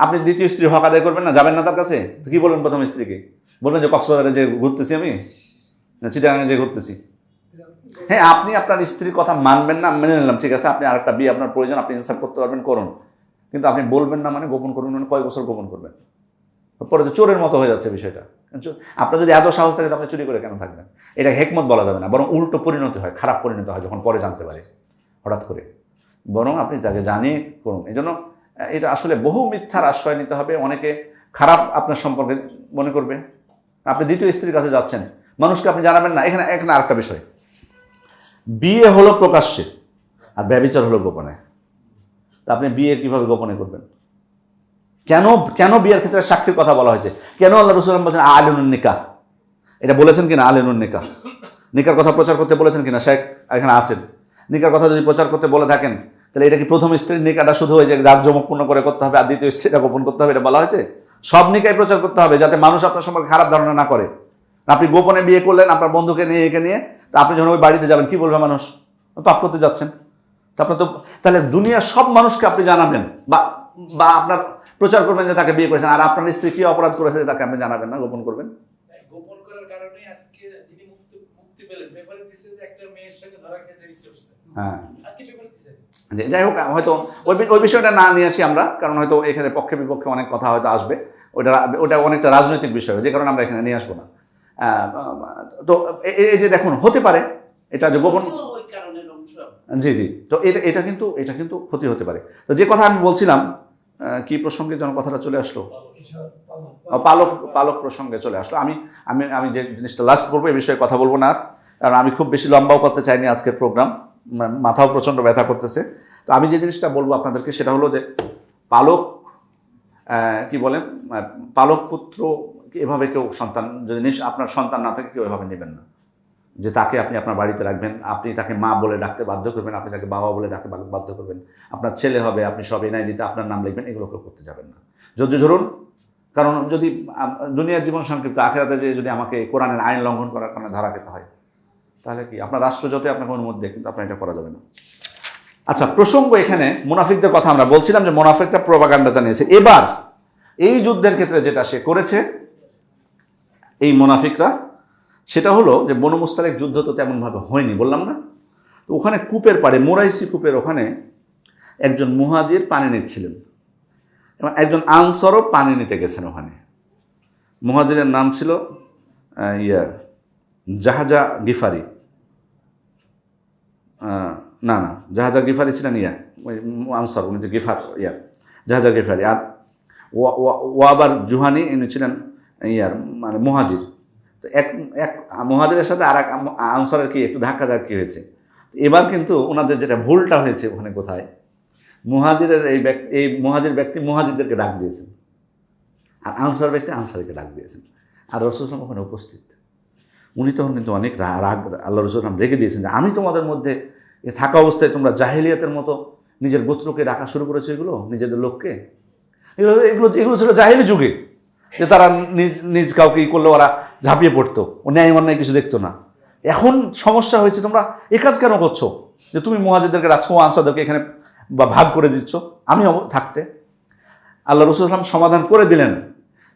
আপনি দ্বিতীয় স্ত্রী হক আদায় করবেন না, যাবেন না তার কাছে, তো কি বলবেন প্রথম স্ত্রীকে? বলবেন যে কক্সবাজারে যে ঘুরতেছি, আমি চিটাগাঙে যে ঘুরতেছি। হ্যাঁ, আপনি আপনার স্ত্রীর কথা মানবেন না, মেনে নিলাম, ঠিক আছে, আপনি আরেকটা বিয়ে আপনার প্রয়োজন, আপনি ইনসাফ করতে পারবেন, করুন, কিন্তু আপনি বলবেন না মানে গোপন করবেন, মানে কয় বছর গোপন করবেন? পরে তো চোরের মতো হয়ে যাচ্ছে বিষয়টা। আপনার যদি এত সাহস থাকে আপনি চুরি করে কেন থাকবেন? এটা হেকমত বলা যাবে না, বরং উল্টো পরিণতি হয়, খারাপ পরিণতি হয় যখন পরে জানতে পারে হঠাৎ করে। বরং আপনি তাকে জানিয়ে করুন। এই জন্য এটা আসলে বহু মিথ্যার আশ্রয় নিতে হবে। অনেকে খারাপ আপনার সম্পর্কে মনে করবে, আপনি দ্বিতীয় স্ত্রীর কাছে যাচ্ছেন, মানুষকে আপনি জানাবেন না। এখানে আরেকটা বিষয়, বিয়ে হলো প্রকাশ্যে আর ব্যভিচার হলো গোপনে। তা আপনি বিয়ে কিভাবে গোপনে করবেন? কেন বিয়ের ক্ষেত্রে সাক্ষীর কথা বলা হয়েছে? কেন আল্লাহ রাসূল বলছেন আলিনুন নিকাহ? এটা বলেছেন কিনা আলিনুন নিকাহ? নিকার কথা প্রচার করতে বলেছেন কিনা? শেখ এখানে আছেন, নিকার কথা যদি প্রচার করতে বলে থাকেন, তাহলে এটা কি প্রথম স্ত্রীর নিকাটা শুধু ওই যে জাঁকজমকপূর্ণ করে করতে হবে আর দ্বিতীয় স্ত্রীটা গোপন করতে হবে, এটা বলা হয়েছে? সব নিকাই প্রচার করতে হবে, যাতে মানুষ আপনার সম্পর্কে খারাপ ধারণা না করে। আপনি গোপনে বিয়ে করলেন আপনার বন্ধুকে নিয়ে, একে নিয়ে, তা আপনি যখন ওই বাড়িতে যাবেন কি বলবে মানুষ? পাপ করতে যাচ্ছেন। তারপরে তো তাহলে দুনিয়ার সব মানুষকে আপনি জানাবেন বা বা আপনার প্রচার করবেন যে তাকে বিয়ে করেছেন, আর আপনার স্ত্রী কি অপরাধ করেছে তাকে আপনি জানাবেন না, গোপন করবেন। গোপন করার কারণে আজকে যিনি মুক্তি পেলেন পেপারে দিছে যে একটা মেয়ের সঙ্গে ধরা খেয়েছে রিসোর্স। হ্যাঁ, আজকে পেপারে দিছে। যাই হোক, হয়তো ওই বিষয়টা না নিয়ে আসি আমরা, কারণ হয়তো এখানে পক্ষে বিপক্ষে অনেক কথা হয়তো আসবে, ওটা অনেকটা রাজনৈতিক বিষয়, যে কারণে আমরা এখানে নিয়ে আসবো না। তো এই যে দেখুন, হতে পারে এটা যে গোপন, ওই কারণে অংশ। জি জি, তো এটা কিন্তু ক্ষতি হতে পারে। তো যে কথা আমি বলছিলাম, কি প্রসঙ্গে যেন কথাটা চলে আসলো, পালক প্রসঙ্গে চলে আসলো। আমি আমি আমি যে জিনিসটা লাস্ট করবো, এই বিষয়ে কথা বলবো না আর, কারণ আমি খুব বেশি লম্বাও করতে চাইনি আজকের প্রোগ্রাম, মাথাও প্রচণ্ড ব্যথা করতেছে। তো আমি যে জিনিসটা বলবো আপনাদেরকে সেটা হলো যে পালক, কি বলেন, পালক পুত্র এভাবে কেউ সন্তান, যদি আপনার সন্তান না থাকে কেউ এভাবে নেবেন না, যে তাকে আপনি আপনার বাড়িতে রাখবেন, আপনি তাকে মা বলে ডাকতে বাধ্য করবেন, আপনি তাকে বাবা বলে ডাকতে বাধ্য করবেন, আপনার ছেলে হবে, আপনি সব এনআই দিতে আপনার নাম লিখবেন, এগুলো কেউ করতে যাবেন না। ধরুন, কারণ যদি দুনিয়ার জীবন সংক্ষিপ্ত, আখেরাতে যে যদি আমাকে কোরআনের আইন লঙ্ঘন করার কারণে ধরা খেতে হয়, তাহলে কি আপনার রাষ্ট্র যতই আপনাকে অনুমতি দেয়, কিন্তু আপনার এটা করা যাবে না। আচ্ছা, প্রসঙ্গ এখানে মুনাফিকদের কথা আমরা বলছিলাম যে মুনাফিকটা প্রোপাগান্ডা জানিয়েছে। এবার এই যুদ্ধের ক্ষেত্রে যেটা সে করেছে এই মুনাফিকরা, সেটা হলো যে বনু মুস্তালিক যুদ্ধ তো তেমনভাবে হয়নি, বললাম না? তো ওখানে কূপের পাড়ে, মোরাইসি কূপের ওখানে একজন মুহাজির পানি নিচ্ছিলেন এবং একজন আনসারও পানি নিতে গেছেন ওখানে। মুহাজিরের নাম ছিল জাহাজা গিফারি, না জাহাজা গিফারি ছিলেন আনসার, উনি তো গিফার জাহাজা গিফারি। আর ওয়াবার জুহানি ইনি ছিলেন মানে মুহাজির। তো এক মুহাজিরের সাথে আর এক আনসারের কি একটু ধাক্কাধাক্কি হয়েছে। এবার কিন্তু ওনাদের যেটা ভুলটা হয়েছে ওখানে কোথায়, মুহাজিরের এই মুহাজির ব্যক্তি মুহাজিরদেরকে ডাক দিয়েছেন, আর আনসার ব্যক্তি আনসারকে ডাক দিয়েছেন। আর রাসূল সাল্লাল্লাহু আলাইহি ওয়াসাল্লাম ওখানে উপস্থিত। উনি তখন কিন্তু অনেক রাগ আল্লাহ রাসূল সাল্লাল্লাহু আলাইহি ওয়াসাল্লাম রেগে দিয়েছেন যে আমি তোমাদের মধ্যে থাকা অবস্থায় তোমরা জাহেলিয়াতের মতো নিজের গোত্রকে ডাকা শুরু করেছো, এগুলো নিজেদের লোককে, এগুলো ছিল জাহেলি যুগে, যে তারা নিজ কাউকে করলে ওরা ঝাঁপিয়ে পড়তো, ন্যায় অন্যায় কিছু দেখতো না। এখন সমস্যা হয়েছে, তোমরা এ কাজ কেন করছো, যে তুমি মুহাজিরদেরকে রাখছো, আনসারদেরকে এখানে বা ভাগ করে দিচ্ছ আমি থাকতে। আল্লাহ রাসূল সাল্লাল্লাহু আলাইহি ওয়াসাল্লাম সমাধান করে দিলেন,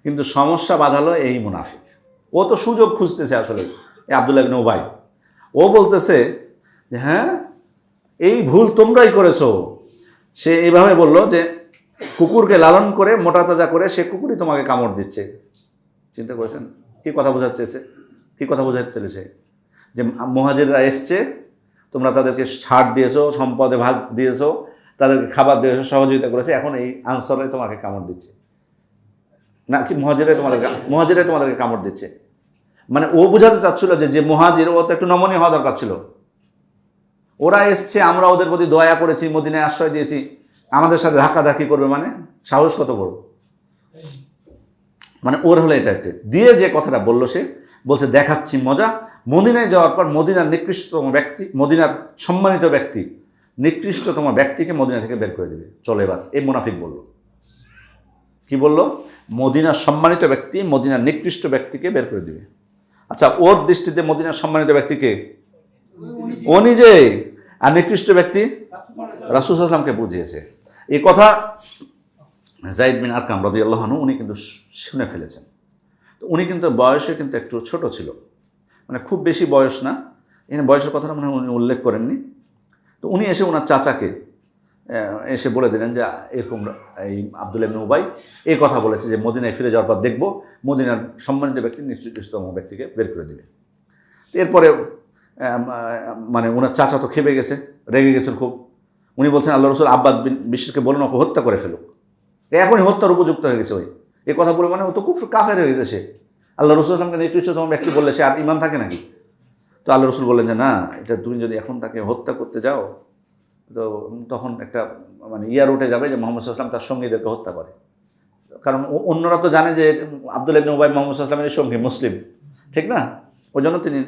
কিন্তু সমস্যা বাঁধালো এই মুনাফিক। ও তো সুযোগ খুঁজতেছে আসলে, এই আব্দুল্লাহ ইবনে উবাই, ও বলতেছে যে হ্যাঁ এই ভুল তোমরাই করেছো। সে এইভাবে বলল যে কুকুরকে লালন করে মোটা তাজা করে সে কুকুরই তোমাকে কামড় দিচ্ছে। চিন্তা করেছেন কি কথা বোঝাচ্ছে, কি কথা বোঝাতে চলেছে, যে মুহাজিররা এসছে, তোমরা তাদেরকে ছাড় দিয়েছো, সম্পদে ভাগ দিয়েছো, তাদেরকে খাবার দিয়েছো, সহযোগিতা করেছে, এখন এই আনসারে তোমাকে কামড় দিচ্ছে, না কি মুহাজিরে তোমাদেরকে কামড় দিচ্ছে। মানে ও বোঝাতে চাচ্ছিল যে মুহাজির, ও তো একটু নমনীয় হওয়া দরকার ছিল। ওরা এসছে, আমরা ওদের প্রতি দয়া করেছি, মদিনায় আশ্রয় দিয়েছি, আমাদের সাথে ধাক্কাধাক্কি করবে, মানে সাহস কত বড়। মানে ওর হলো এটা একটা দিয়ে যে কথাটা বললো, সে বলছে দেখাচ্ছি মজা, মদিনায় যাওয়ার পর মদিনার নিকৃষ্টতম ব্যক্তি, মদিনার সম্মানিত ব্যক্তি, নিকৃষ্টতম ব্যক্তিকে মদিনা থেকে বের করে দেবে, চলো এবার। এই মুনাফিক বলল, কি বলল, মদিনার সম্মানিত ব্যক্তি মদিনার নিকৃষ্ট ব্যক্তিকে বের করে দিবে। আচ্ছা, ওর দৃষ্টিতে মদিনার সম্মানিত ব্যক্তিকে ও নিজে, আর নিকৃষ্ট ব্যক্তি রাসূল সাল্লাল্লাহু আলাইহি ওয়াসাল্লামকে বুঝিয়েছে। এই কথা যায়েদ বিন আরকাম রাদিয়াল্লাহু আনহু উনি কিন্তু শুনে ফেলেছেন। তো উনি কিন্তু বয়সে কিন্তু একটু ছোট ছিল, মানে খুব বেশি বয়স না, এখানে বয়সের কথাটা মনে হয় উনি উল্লেখ করেননি। তো উনি এসে ওনার চাচাকে এসে বলে দিলেন যে এরকম এই আব্দুল্লাহ ইবনে উবাই এই কথা বলেছে যে মদিনায় ফিরে যাওয়ার পর দেখবো মদিনার সম্মানিত ব্যক্তি নিকৃষ্টতম ব্যক্তিকে বের করে দেবে। এরপরে মানে ওনার চাচা তো খেপে গেছে, রেগে গেছেন খুব। উনি বলছেন আল্লাহ রাসূল আব্বাদ বিন বিশরকে বলুন ওকে হত্যা করে ফেলুক, এখনই হত্যার উপযুক্ত হয়ে গেছে। ওই এই কথা বলে মানে ও তো খুব কাফের হয়ে গেছে। সে আল্লাহ রাসূল সাল্লাল্লাহু আলাইহি ওয়াসাল্লামকে নিকৃষ্টতম ব্যক্তি বললে সে আর ঈমান থাকে নাকি? তো আল্লাহ রাসূল বললেন যে না, এটা তুমি যদি এখন তাকে হত্যা করতে যাও তো তখন একটা মানে উঠে যাবে যে মুহাম্মদ সাল্লাল্লাহু আলাইহি ওয়াসাল্লাম তার সঙ্গীদেরকে হত্যা করে। কারণ অন্যরা তো জানে যে আব্দুল্লাহ ইবনে উবাই মুহাম্মদ সাল্লাল্লাহু আলাইহি ওয়াসাল্লামের সঙ্গী, মুসলিম, ঠিক না? ওই জন্য তিনি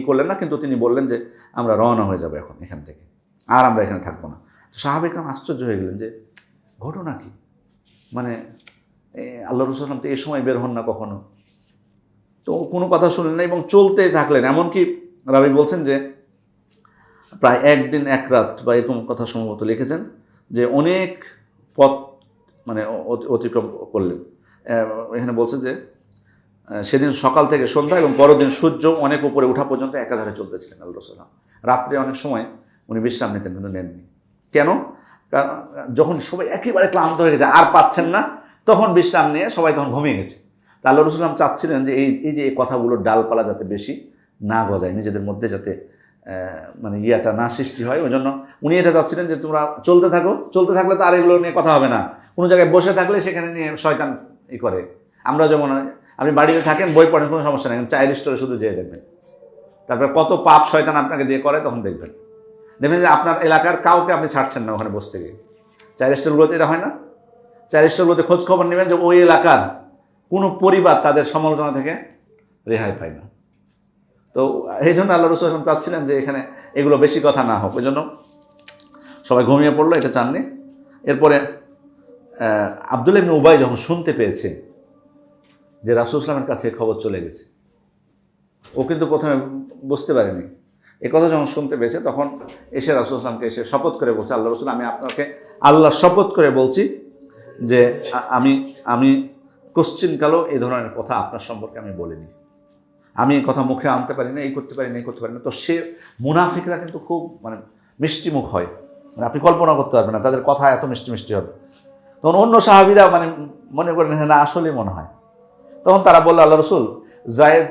করলেন না, কিন্তু তিনি বললেন যে আমরা রওনা হয়ে যাবো এখন এখান থেকে, আর আমরা এখানে থাকবো না। তো সাহাবায়ে কেরাম আশ্চর্য হয়ে গেলেন যে ঘটনা কি, মানে আল্লাহ রাসূল সাল্লাল্লাহু আলাইহি ওয়াসাল্লাম তো এই সময় বের হন না কখনো। তো কোনো কথা শুনলেন না এবং চলতেই থাকলেন। এমনকি রাবি বলছেন যে প্রায় একদিন এক রাত বা এরকম কথা সম্ভবত লিখেছেন, যে অনেক পথ মানে অতিক্রম করলেন। এখানে বলছে যে সেদিন সকাল থেকে সন্ধ্যা এবং পরদিন সূর্য অনেক উপরে ওঠা পর্যন্ত একাধারে চলতেছিলেন আল্লাহ রাসূল। রাত্রে অনেক সময় উনি বিশ্রাম নিতেন, কিন্তু নেননি। কেন? কারণ যখন সবাই একেবারে ক্লান্ত হয়ে গেছে, আর পাচ্ছেন না, তখন বিশ্রাম নিয়ে সবাই তখন ঘুমিয়ে গেছে। তা আল্লাহ রাসূল চাচ্ছিলেন যে এই যে এই কথাগুলোর ডালপালা যাতে বেশি না গজায়, নিজেদের মধ্যে যাতে মানে ইয়াটা না সৃষ্টি হয়, ওই জন্য উনি এটা চাচ্ছিলেন যে তোমরা চলতে থাকো, চলতে থাকলে তো আর এগুলো নিয়ে কথা হবে না। কোনো জায়গায় বসে থাকলে সেখানে নিয়ে শয়তান করে। আমরা যেমন আপনি বাড়িতে থাকেন, বই পড়েন, কোনো সমস্যা নেই, চায়ের স্টোরে শুধু যেয়ে দেখবেন, তারপরে কত পাপ শয়তান আপনাকে দিয়ে করে, তখন দেখবেন যে আপনার এলাকার কাউকে আপনি ছাড়ছেন না ওখানে বসতে গিয়ে। চায়ের স্টোরগুলোতে এটা হয় না? চায়ের স্টোরগুলোতে খোঁজ খবর নেবেন যে ওই এলাকার কোনো পরিবার তাদের সমালোচনা থেকে রেহাই পায় না। তো এই জন্য আল্লাহ রাসূল চাচ্ছিলেন যে এখানে এগুলো বেশি কথা না হোক, ওই জন্য সবাই ঘুমিয়ে পড়লো, এটা চাননি। এরপরে আব্দুল্লাহ ইবনে উবাই যখন শুনতে পেয়েছে যে রাসূল সাল্লাল্লাহু আলাইহি ওয়াসাল্লামের কাছে খবর চলে গেছে, ও কিন্তু প্রথমে বুঝতে পারেনি। এ কথা যখন শুনতে পেয়েছে তখন এসে রাসূল সাল্লাল্লাহু আলাইহি ওয়াসাল্লামকে এসে শপথ করে বলছে, আল্লাহ রাসূল, আমি আপনাকে আল্লাহ শপথ করে বলছি যে আমি কোশ্চিনকালেও এই ধরনের কথা আপনার সম্পর্কে আমি বলিনি, আমি এই কথা মুখে আনতে পারি না, এই করতে পারি না, এই করতে পারি না। তো সে মুনাফিকরা কিন্তু খুব মানে মিষ্টি মুখ হয়, মানে আপনি কল্পনা করতে পারবেন না তাদের কথা এত মিষ্টি মিষ্টি হবে। তখন অন্য সাহাবীরা মানে মনে করেন না আসলেই মনে হয়। তখন তারা বলল, আল্লাহ রাসূল, যায়েদ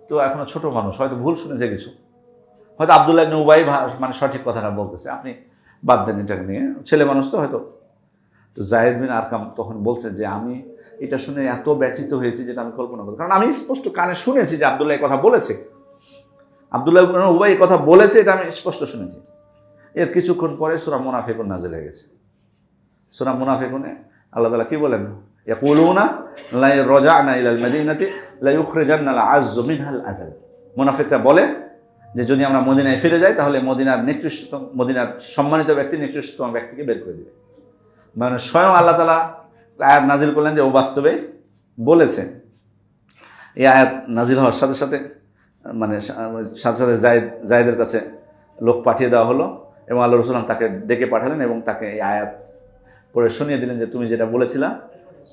তো এখনো ছোট মানুষ, হয়তো ভুল শুনেছে কিছু, হয়তো আব্দুল্লাহ ইবনে উবাই মানে সঠিক কথাটা বলতেছে, আপনি বাদ দেন এটাকে নিয়ে, ছেলে মানুষ তো হয়তো। তো যায়েদ বিন আরকাম তখন বলছে যে আমি এটা শুনে এত ব্যথিত হয়েছি যেটা আমি কল্পনা করি, কারণ আমি স্পষ্ট কানে শুনেছি যে আব্দুল্লাহ কথা বলেছে, আব্দুল্লাহ ইবনে উবাই কথা বলেছে, এটা আমি স্পষ্ট শুনেছি। এর কিছুক্ষণ পরে সূরা মুনাফিকুন নাযিল হয়ে গেছে। সূরা মুনাফিকুনে আল্লাহ তাআলা কি বলেন? ইয়াকুলুনা লা রাজা'না ইলাল মাদিনাতি লা ইউখরিজান্নাল আযযু মিনহাল আযাল। মুনাফিকরা বলে যে যদি আমরা মদিনায় ফিরে যাই তাহলে মদিনার সম্মানিত ব্যক্তি নিকৃষ্টতম ব্যক্তিকে বের করে দেবে। মানে স্বয়ং আল্লাহ তাআলা আয়াত নাজিল করলেন যে ও বাস্তবে বলেছে। এই আয়াত নাজিল হওয়ার সাথে সাথে মানে সাথে সাথে জায়েদের কাছে লোক পাঠিয়ে দেওয়া হলো এবং আল্লাহ রাসূল তাকে ডেকে পাঠালেন এবং তাকে এই আয়াত পড়ে শুনিয়ে দিলেন যে তুমি যেটা বলেছিলা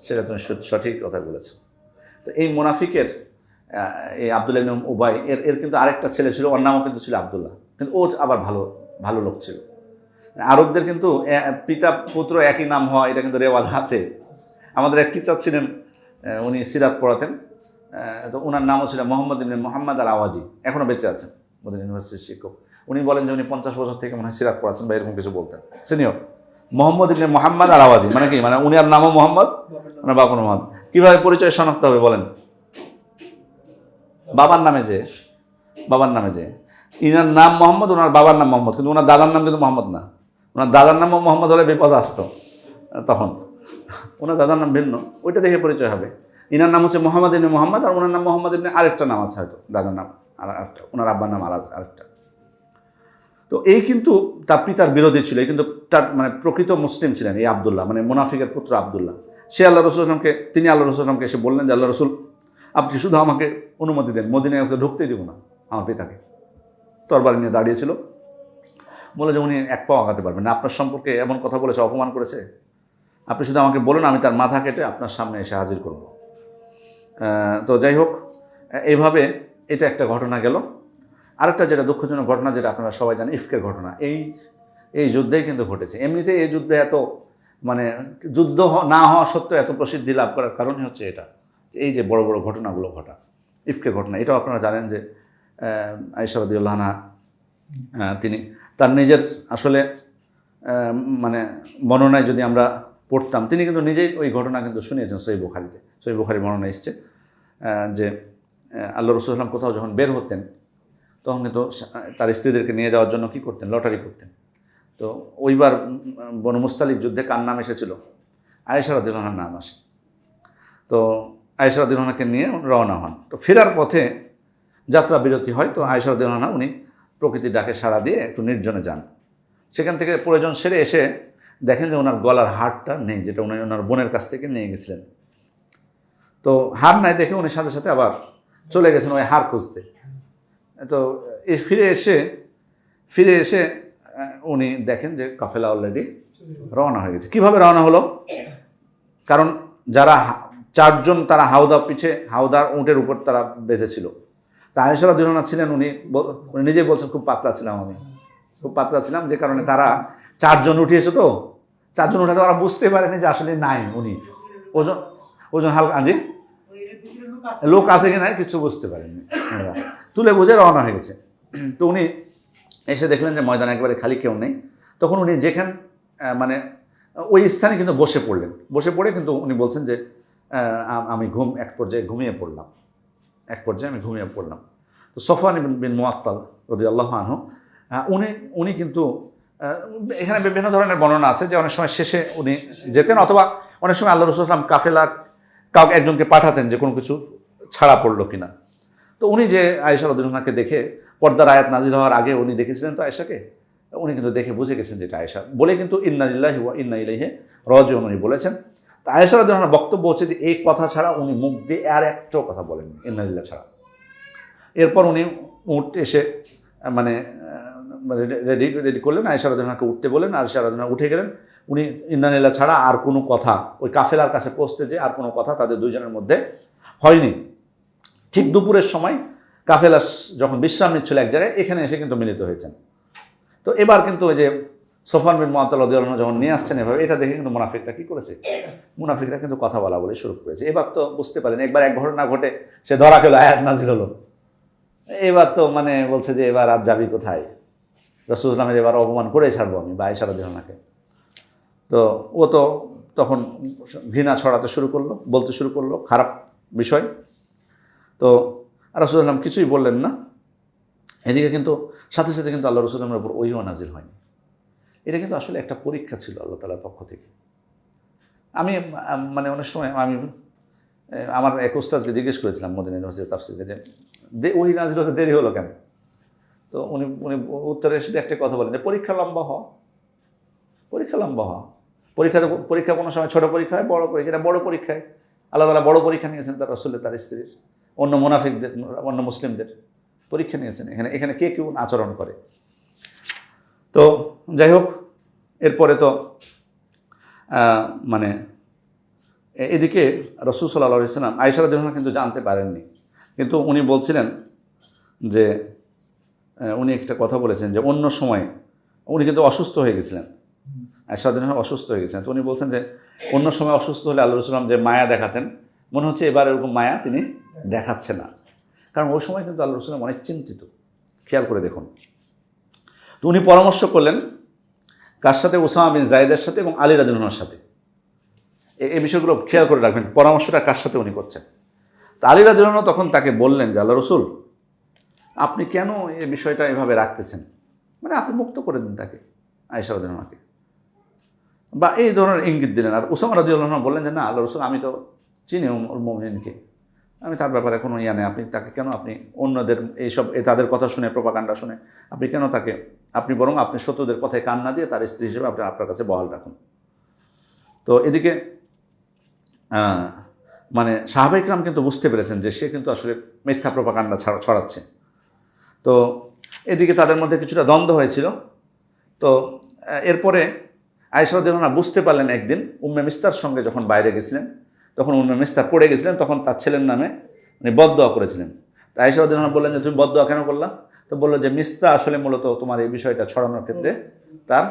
সেটা তুমি সঠিক কথা বলেছো। তো এই মুনাফিকের এই আব্দুল্লাহ ইবনে উবাই এর কিন্তু আরেকটা ছেলে ছিল, ওর নামও কিন্তু ছিল আব্দুল্লাহ, কিন্তু ও আবার ভালো লোক ছিল। আরবদের কিন্তু পিতা পুত্র একই নাম হওয়া এটা কিন্তু রেওয়াজ আছে। আমাদের এক টিচার ছিলেন, উনি সিরাত পড়াতেন, তো ওনার নামও ছিল মোহাম্মদ ইবনে মুহাম্মদ আল আওয়াজি, এখনও বেঁচে আছেন, মদিনা ইউনিভার্সিটির শিক্ষক। উনি বলেন যে উনি 50 বছর থেকে মনে হয় সিরাত পড়াচ্ছেন বা এরকম কিছু বলতেন। সিনিয়র মোহাম্মদ ইবনে মুহাম্মদ আল আওয়াজি মানে কি, মানে উনি আর নামও মোহাম্মদ, মানে বাবার মোহাম্মদ। কীভাবে পরিচয় শনাক্ত হবে বলেন? বাবার নামে যে ইনার নাম মোহাম্মদ, ওনার বাবার নাম মোহাম্মদ, কিন্তু ওনার দাদার নাম কিন্তু মোহাম্মদ না। ওনার দাদার নামও মোহাম্মদ হলে বিপদ আসতো তখন, ওনার দাদার নাম ভিন্ন, ওইটা দেখে পরিচয় হবে। ইনার নাম হচ্ছে মোহাম্মদ ইবনে মুহাম্মদ, আর ওনার নাম মোহাম্মদ ইবনে আরেকটা নাম আছে, হয়তো দাদার নাম আর আরেকটা, ওনার আব্বার নাম আরেকটা। তো এই কিন্তু তার পিতার বিরোধী ছিল, এই কিন্তু তার মানে প্রকৃত মুসলিম ছিলেন এই আব্দুল্লাহ, মানে মুনাফিকের পুত্র আব্দুল্লাহ। সে আল্লাহ রাসূল তিনি আল্লাহ রাসূলকে এসে বললেন যে আল্লাহ রাসূল, আপনি শুধু আমাকে অনুমতি দেন, মদিনায় ওকে ঢুকতেই দেব না। আমার পিতাকে তরবারি নিয়ে দাঁড়িয়েছিল, বলে যে উনি এক পাও আগাতে পারবেন না, আপনার সম্পর্কে এমন কথা বলেছে, অপমান করেছে, আপনি শুধু আমাকে বলুন, আমি তার মাথা কেটে আপনার সামনে এসে হাজির করব। তো যাই হোক, এইভাবে এটা একটা ঘটনা গেল। আরেকটা যেটা দুঃখজনক ঘটনা, যেটা আপনারা সবাই জানেন, ইফকের ঘটনা, এই যুদ্ধেই কিন্তু ঘটেছে। এমনিতেই এই যুদ্ধে এত মানে যুদ্ধ না হওয়া সত্ত্বেও এত প্রসিদ্ধি লাভ করার কারণই হচ্ছে এটা, এই যে বড় বড় ঘটনাগুলো ঘটা, ইফকের ঘটনা। এটাও আপনারা জানেন যে আয়েশা রাদিয়াল্লাহু আনহা তিনি তার নিজের আসলে মানে বর্ণনায় যদি আমরা পড়তাম, তিনি কিন্তু নিজেই ওই ঘটনা কিন্তু শুনিয়েছেন সহিহ বুখারীতে। সহিহ বুখারী বর্ণনা এসছে যে আল্লাহ রাসূল সাল্লাল্লাহু আলাইহি ওয়াসাল্লাম কোথাও যখন বের হতেন তখন কিন্তু তার স্ত্রীদেরকে নিয়ে যাওয়ার জন্য কী করতেন, লটারি করতেন। তো ওইবার বনু মুস্তালিক যুদ্ধে কার নাম এসেছিল? আয়েশা রাদিয়াল্লাহু আনহার নাম আসে। তো আয়েশা রাদিয়াল্লাহু আনহাকে নিয়ে রওনা হন। তো ফেরার পথে যাত্রা বিরতি হয়, তো আয়েশা রাদিয়াল্লাহু আনহা উনি প্রকৃতির ডাকে সাড়া দিয়ে একটু নির্জনে যান। সেখান থেকে প্রয়োজন সেরে এসে দেখেন যে ওনার গলার হারটা নেই, যেটা উনি ওনার বোনের কাছ থেকে নিয়ে গেছিলেন। তো হার নাই দেখে উনি সাথে সাথে আবার চলে গেছেন ওই হার খুঁজতে। তো ফিরে ফিরে এসে উনি দেখেন যে কাফেলা অলরেডি রওনা হয়ে গেছে। কিভাবে রওনা হলো? কারণ যারা চারজন তারা হাওদার উটের উপর তারা বেঁধেছিল। তা আয়েশা রাদিয়াল্লাহু আনহা ছিলেন, উনি নিজেই বলছেন খুব পাতলা ছিলাম আমি, খুব পাতলা ছিলাম, যে কারণে তারা চারজন উঠিয়েছে, তো চারজন উঠাতে ওরা বুঝতে পারেনি যে আসলে নাই উনি, ওজন হালকা, জি লোক আছে কি নাই কিছু বুঝতে পারেনি, তুলে বুঝে রওনা হয়ে গেছে। তো উনি এসে দেখলেন যে ময়দান একবারে খালি, কেউ নেই। তখন উনি মানে ওই স্থানে কিন্তু বসে পড়লেন। বসে পড়ে কিন্তু উনি বলছেন যে আমি এক পর্যায়ে ঘুমিয়ে পড়লাম। তো সফওয়ান বিন মুআত্তাল রাদিয়াল্লাহু আনহু উনি কিন্তু এখানে বিভিন্ন ধরনের বর্ণনা আছে যে অনেক সময় শেষে উনি যেতেন, অথবা অনেক সময় আল্লাহ রাসূল সাল্লাল্লাহু আলাইহি ওয়াসাল্লাম কাফেলা কাউকে একজনকে পাঠাতেন যে কোনো কিছু ছাড়া পড়লো কিনা। তো উনি যে আয়েশা রাদিয়াল্লাহু আনহাকে দেখে, পর্দার আয়াত নাজিল হওয়ার আগে উনি দেখেছিলেন তো আয়েশাকে, উনি কিন্তু দেখে বুঝে গেছেন যে এটা আয়েশা, বলে কিন্তু ইন্না লিল্লাহি ওয়া ইন্না ইলাইহি রাজিউন উনি বলেছেন। তো আয়েশা রাদিয়াল্লাহু আনহার বক্তব্য হচ্ছে যে এই কথা ছাড়া উনি মুখ দিয়ে আর একটাও কথা বলেননি, ইন্না লিল্লাহ ছাড়া। এরপর উনি এসে মানে রেডি করলেন, আয়েশা রাদিয়াল্লাহু আনহাকে উঠতে বলেন, আয়েশা রাদিয়াল্লাহু আনহা উঠে গেলেন। উনি ইন্না লিল্লাহ ছাড়া আর কোনো কথা ওই কাফেলার কাছে পৌঁছতে যে আর কোনো কথা তাদের দুইজনের মধ্যে হয়নি। ঠিক দুপুরের সময় কাফেলা যখন বিশ্রাম নিচ্ছিল এক জায়গায়, এখানে এসে কিন্তু মিলিত হয়েছেন। তো এবার কিন্তু ওই যে সফওয়ান বিন মুআত্তাল রাদিয়াল্লাহু আনহু যখন নিয়ে আসছেন এভাবে, এটা দেখে কিন্তু মুনাফিকরা কি করেছে, মুনাফিকরা কিন্তু কথা বলা বলে শুরু করেছে। এবার তো বুঝতে পারেন, একবার এক ঘটনা ঘটে সে ধরা খেলো, আয়াত নাজিল হলো। এবার তো মানে বলছে যে এবার আর যাবি কোথায়, রাসূলুল্লাহ সাল্লাল্লাহু আলাইহি ওয়াসাল্লামের এবার অপমান করে ছাড়বো আমি বা আয়েশা রাদিয়াল্লাহু আনহাকে। তো ও তো তখন ঘৃণা ছড়াতে শুরু করলো, বলতে শুরু করলো খারাপ বিষয়। তো রাসূলুল্লাহ সাল্লাল্লাহু আলাইহি ওয়াসাল্লাম কিছুই বললেন না। এদিকে কিন্তু সাথে সাথে কিন্তু আল্লাহ রাসূলের উপর ওহীও নাজিল হয়নি। এটা কিন্তু আসলে একটা পরীক্ষা ছিল আল্লাহ তাআলার পক্ষ থেকে। আমি মানে অনেক সময় আমি আমার এক উস্তাদকে জিজ্ঞেস করেছিলাম মদিনা ইউনিভার্সিটি তাফসীরে, যে ওহী নাজিল হতে দেরি হলো কেন? তো উনি উত্তরে শুধু একটা কথা বলেন যে পরীক্ষা লম্বা হওয়া। পরীক্ষা কোনো সময় ছোট পরীক্ষা হয়, বড় পরীক্ষা, এটা বড় পরীক্ষায় আল্লাহ তাআলা বড় পরীক্ষা নিয়েছেন তার রাসূলের, তার স্ত্রীর, অন্য মুনাফিকদের, অন্য মুসলিমদের পরীক্ষা নিয়েছেন এখানে কে কেউ আচরণ করে। তো যাই হোক, এরপরে তো মানে এদিকে রাসূল সাল্লাল্লাহু আলাইহি ওয়াসাল্লাম আয়েশা রাদিয়াল্লাহু আনহা কিন্তু জানতে পারেননি, কিন্তু উনি বলছিলেন যে উনি একটা কথা বলেছেন যে অন্য সময় উনি কিন্তু অসুস্থ হয়ে গেছিলেন, আয়েশা রাদিয়াল্লাহু আনহা অসুস্থ হয়ে গেছিলেন। তো উনি বলছেন যে অন্য সময় অসুস্থ হলে আল্লাহ রাসূল যে মায়া দেখাতেন, মনে হচ্ছে এবার এরকম মায়া তিনি দেখাচ্ছে না, কারণ ওই সময় কিন্তু আল্লাহ রাসূল অনেক চিন্তিত। খেয়াল করে দেখুন, তো উনি পরামর্শ করলেন কার সাথে? উসামা বিন যায়েদের সাথে এবং আলী রাদিয়াল্লাহু আনহুর সাথে। এই বিষয়গুলো খেয়াল করে রাখবেন, পরামর্শটা কার সাথে উনি করছেন। তো আলী রাদিয়াল্লাহু আনহু তখন তাকে বললেন যে আল্লাহ রাসূল, আপনি কেন এই বিষয়টা এভাবে রাখতেছেন, মানে আপনি মুক্ত করে দিন তাকে, আয়েশা রাদিয়াল্লাহু আনহাকে, বা এই ধরনের ইঙ্গিত দিলেন। আর উসামা রাদিয়াল্লাহু আনহু বললেন যে না আল্লাহ রাসূল, আমি তো চিনি মুমিনকে, আমি তার ব্যাপারে কোনো নেই, আপনি তাকে কেন, আপনি অন্যদের এইসব তাদের কথা শুনে, প্রপাগান্ডা শুনে আপনি কেন তাকে, আপনি বরং আপনি শত্রুদের কথায় কান না দিয়ে তার স্ত্রী হিসেবে আপনি আপনার কাছে বহাল রাখুন। তো এদিকে মানে সাহাবা ইকরাম কিন্তু বুঝতে পেরেছেন যে সে কিন্তু আসলে মিথ্যা প্রপাগান্ডা ছড়াচ্ছে। তো এদিকে তাদের মধ্যে কিছুটা দ্বন্দ্ব হয়েছিল। তো এরপরে আয়েশা রাদিয়াল্লাহু আনহা বুঝতে পারলেন একদিন উম্মে মিস্তার সঙ্গে যখন বাইরে গেছিলেন, তখন উম্মে মিস্তা পড়ে গেছিলেন, তখন তার ছেলের নামে উনি বদদোয়া করেছিলেন। তো আয়েশা রাদিয়াল্লাহু আনহা বললেন যে তুমি বদদোয়া কেন করলা? তো বললো যে মিস্তা আসলে মূলত তোমার এই বিষয়টা ছড়ানোর ক্ষেত্রে তার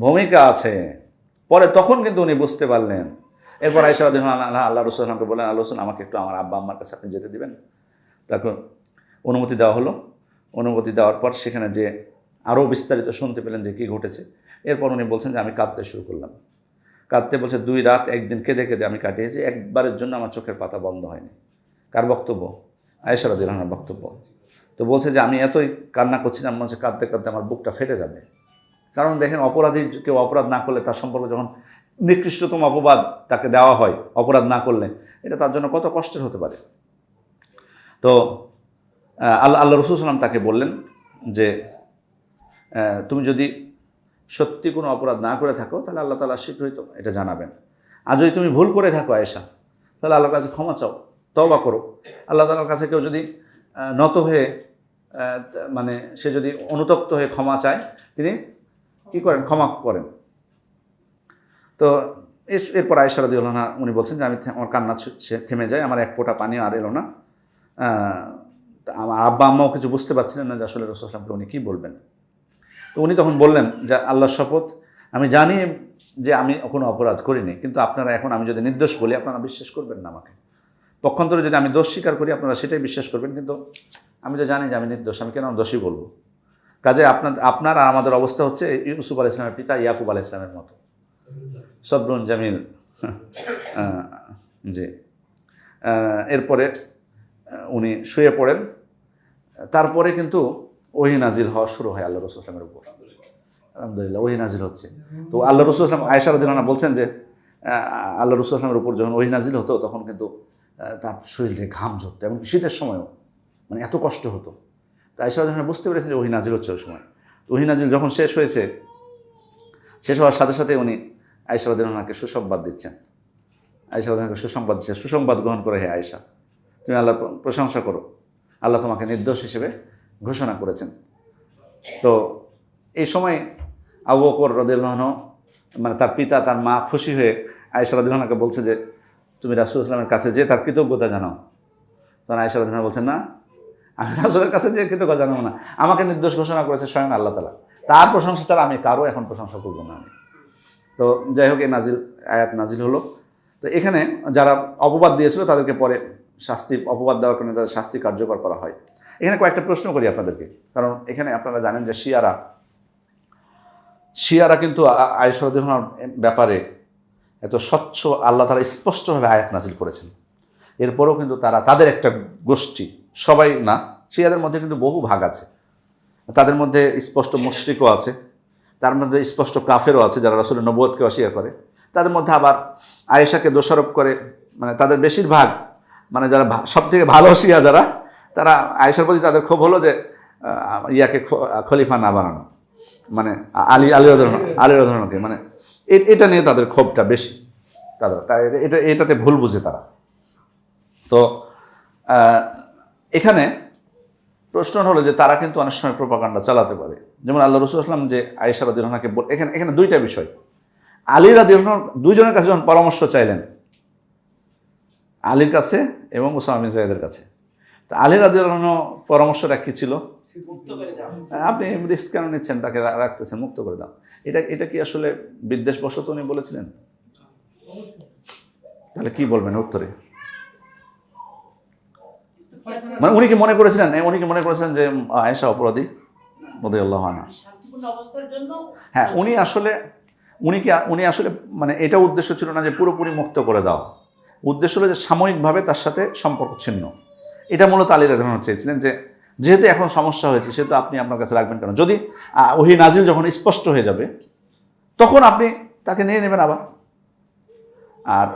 ভূমিকা আছে। পরে তখন কিন্তু উনি বুঝতে পারলেন। এরপর আয়েশা রাদিয়াল্লাহু আনহা আল্লাহ রাসূল সাল্লাল্লাহু আলাইহি ওয়াসাল্লামকে বললেন, আল্লাহ রাসূল আমাকে একটু আমার আব্বা আম্মার কাছে আপনি যেতে দিবেন। তখন অনুমতি দেওয়া হলো। অনুমতি দেওয়ার পর সেখানে যে আরও বিস্তারিত শুনতে পেলেন যে কী ঘটেছে। এরপর উনি বলছেন যে আমি কাঁদতে শুরু করলাম। কাঁদতে বলছে 2 রাত 1 দিন কেঁদে কেঁদে আমি কাটিয়েছি, একবারের জন্য আমার চোখের পাতা বন্ধ হয়নি। কার বক্তব্য? আয়েশা রাদিয়াল্লাহু আনহার বক্তব্য। তো বলছে যে আমি এতই কান্না করছিলাম, মনে হচ্ছে কাঁদতে কাঁদতে আমার বুকটা ফেটে যাবে। কারণ দেখেন, অপরাধী কেউ অপরাধ না করলে তার সম্পর্কে যখন নিকৃষ্টতম অপবাদ তাকে দেওয়া হয় অপরাধ না করলে, এটা তার জন্য কত কষ্টের হতে পারে। তো আল্লাহ রাসূল সাল্লাল্লাহু তাকে বললেন যে তুমি যদি সত্যি কোনো অপরাধ না করে থাকো তাহলে আল্লাহ তাআলা শীঘ্রই তো এটা জানাবেন। আর যদি তুমি ভুল করে থাকো আয়েশা, তাহলে আল্লাহর কাছে ক্ষমা চাও, তওবা করো। আল্লাহ তাআলার কাছে কেউ যদি নত হয়ে মানে সে যদি অনুতপ্ত হয়ে ক্ষমা চায় তিনি কি করেন, ক্ষমা করেন। তো এরপর আয়েশা রাদিয়াল্লাহু আনহা উনি বলছেন যে আমার কান্না থেমে যায়, আমার এক ফোঁটা পানি আর এলো না। আমার আব্বা আম্মাও কিছু বুঝতে পারছিলেন না যে আসলে রাসূল সাল্লাল্লাহু আলাইহি ওয়াসাল্লামকে উনি কী বলবেন। তো উনি তখন বললেন যে আল্লাহর শপথ, আমি জানি যে আমি কোনো অপরাধ করিনি, কিন্তু আপনারা এখন আমি যদি নির্দোষ বলি আপনারা বিশ্বাস করবেন না আমাকে। পক্ষান্তরে যদি আমি দোষ স্বীকার করি আপনারা সেটাই বিশ্বাস করবেন, কিন্তু আমি তো জানি যে আমি নির্দোষ, আমি কেন দোষী বলবো। কাজে আপনার আর আমাদের অবস্থা হচ্ছে ইউসুফ আলাইহিস সালামের পিতা ইয়াকুব আলাইহিস সালামের মতো, সবরুন জামিল। জি। এরপরে উনি শুয়ে পড়েন। তারপরে কিন্তু ওহী নাজিল হওয়া শুরু হয় আল্লাহ রাসূল সাল্লাল্লাহু আলাইহি ওয়াসাল্লামের উপর। আলহামদুলিল্লাহ ওহী নাজিল হচ্ছে। তো আল্লাহ রাসূল সাল্লাল্লাহু আলাইহি ওয়াসাল্লাম, আয়েশা রাদিয়াল্লাহু আনহা বলছেন যে আল্লাহ রাসূল সাল্লাল্লাহু আলাইহি ওয়াসাল্লামের উপর যখন ওহী নাজিল হতো তখন কিন্তু তার শরীর থেকে ঘাম ঝরতো, এবং শীতের সময়ও মানে এত কষ্ট হতো। তো আয়েশা রাদিয়াল্লাহু আনহা বুঝতে পেরেছেন যে ওহী নাজিল হচ্ছে ওই সময়। তো ওহী নাজিল যখন শেষ হওয়ার সাথে সাথে উনি আয়েশা রাদিয়াল্লাহু আনহাকে সুসংবাদ দিচ্ছেন। আয়েশা রাদিয়াল্লাহু আনহাকে সুসংবাদ দিচ্ছেন, সুসংবাদ গ্রহণ করে, হে আয়েশা তুমি আল্লাহর প্রশংসা করো, আল্লাহ তোমাকে নির্দোষ হিসেবে ঘোষণা করেছেন। তো এই সময় আবু বকর রাদিয়াল্লাহু আনহু মানে তার পিতা তার মা খুশি হয়ে আয়েশা রাদিয়াল্লাহু আনহাকে বলছে যে তুমি রাসূল সাল্লাল্লাহু আলাইহি ওয়াসাল্লামের কাছে যেয়ে তার কৃতজ্ঞতা জানাও। তখন আয়েশা রাদিয়াল্লাহু আনহা বলছেন, না আমি রাসূলের কাছে যেয়ে কৃতজ্ঞতা জানাবো না, আমাকে নির্দোষ ঘোষণা করেছে স্বয়ং আল্লাহ তাআলা, তার প্রশংসা ছাড়া আমি কারো এখন প্রশংসা করবো না আমি। তো যাই হোক, এই আয়াত নাজিল হলো। তো এখানে যারা অপবাদ দিয়েছিল তাদেরকে পরে অপবাদ দেওয়ার কারণে তাদের শাস্তি কার্যকর করা হয়। এখানে কয়েকটা প্রশ্ন করি আপনাদেরকে, কারণ এখানে আপনারা জানেন যে শিয়ারা কিন্তু আয়েশা রাদিয়াল্লাহু আনহার ব্যাপারে এত স্বচ্ছ আল্লাহ তাআলা স্পষ্টভাবে আয়াত নাজিল করেছেন। এরপরেও কিন্তু তাদের একটা গোষ্ঠী, সবাই না, শিয়াদের মধ্যে কিন্তু বহু ভাগ আছে। তাদের মধ্যে স্পষ্ট মুশরিকও আছে, তার মধ্যে স্পষ্ট কাফেরও আছে যারা রাসূলের নবুয়তকে অস্বীকার করে। তাদের মধ্যে আবার আয়েশাকে দোষারোপ করে, মানে তাদের বেশিরভাগ মানে যারা সবথেকে ভালো শিয়া যারা, তারা আয়েশার প্রতি তাদের ক্ষোভ হলো যে ইয়াকে খলিফা না বানানো, মানে আলী রাদিয়াল্লাহু মানে এটা নিয়ে তাদের ক্ষোভটা বেশি। এটাতে ভুল বুঝে তারা। তো এখানে প্রশ্ন হলো যে তারা কিন্তু অনেক সময় প্রোপাগান্ডা চালাতে পারে। যেমন আল্লাহ রাসূল সাল্লাল্লাহু আলাইহি ওয়াসাল্লাম যে আয়েশা রাদিয়াল্লাহু আনহাকে এখানে দুইটা বিষয়, আলী রাদিয়াল্লাহু আনহু দুইজনের কাছে যখন পরামর্শ চাইলেন, আলীর কাছে এবং উসামা বিন যায়েদের কাছে, তো আলী রাদিয়াল্লাহু আনহু পরামর্শটা কি ছিল? মুক্ত করে দাও। আপনি রিস্ক কেন নিচ্ছেন, তাকে রাখতেছেন, মুক্ত করে দাও। এটা কি আসলে বিদ্বেষবশত উনি বলেছিলেন? তাহলে কি বলবেন উত্তরে? মানে উনি কি মনে করেছিলেন যে আয়েশা অপরাধী রাদিয়াল্লাহু আনহা? শান্তিপূর্ণ অবস্থার জন্য হ্যাঁ, উনি আসলে মানে এটা উদ্দেশ্য ছিল না যে পুরোপুরি মুক্ত করে দেওয়া। উদ্দেশ্য হলো যে সাময়িকভাবে তার সাথে সম্পর্ক ছিন্ন। এটা মূলত আলী রাদিয়াল্লাহু আনহু চেয়েছিলেন যে যেহেতু এখন সমস্যা হয়েছে সেহেতু আপনি আপনার কাছে রাখবেন কেন, যদি ওহী নাজিল যখন স্পষ্ট হয়ে যাবে তখন আপনি তাকে নিয়ে নেবেন আবার। আর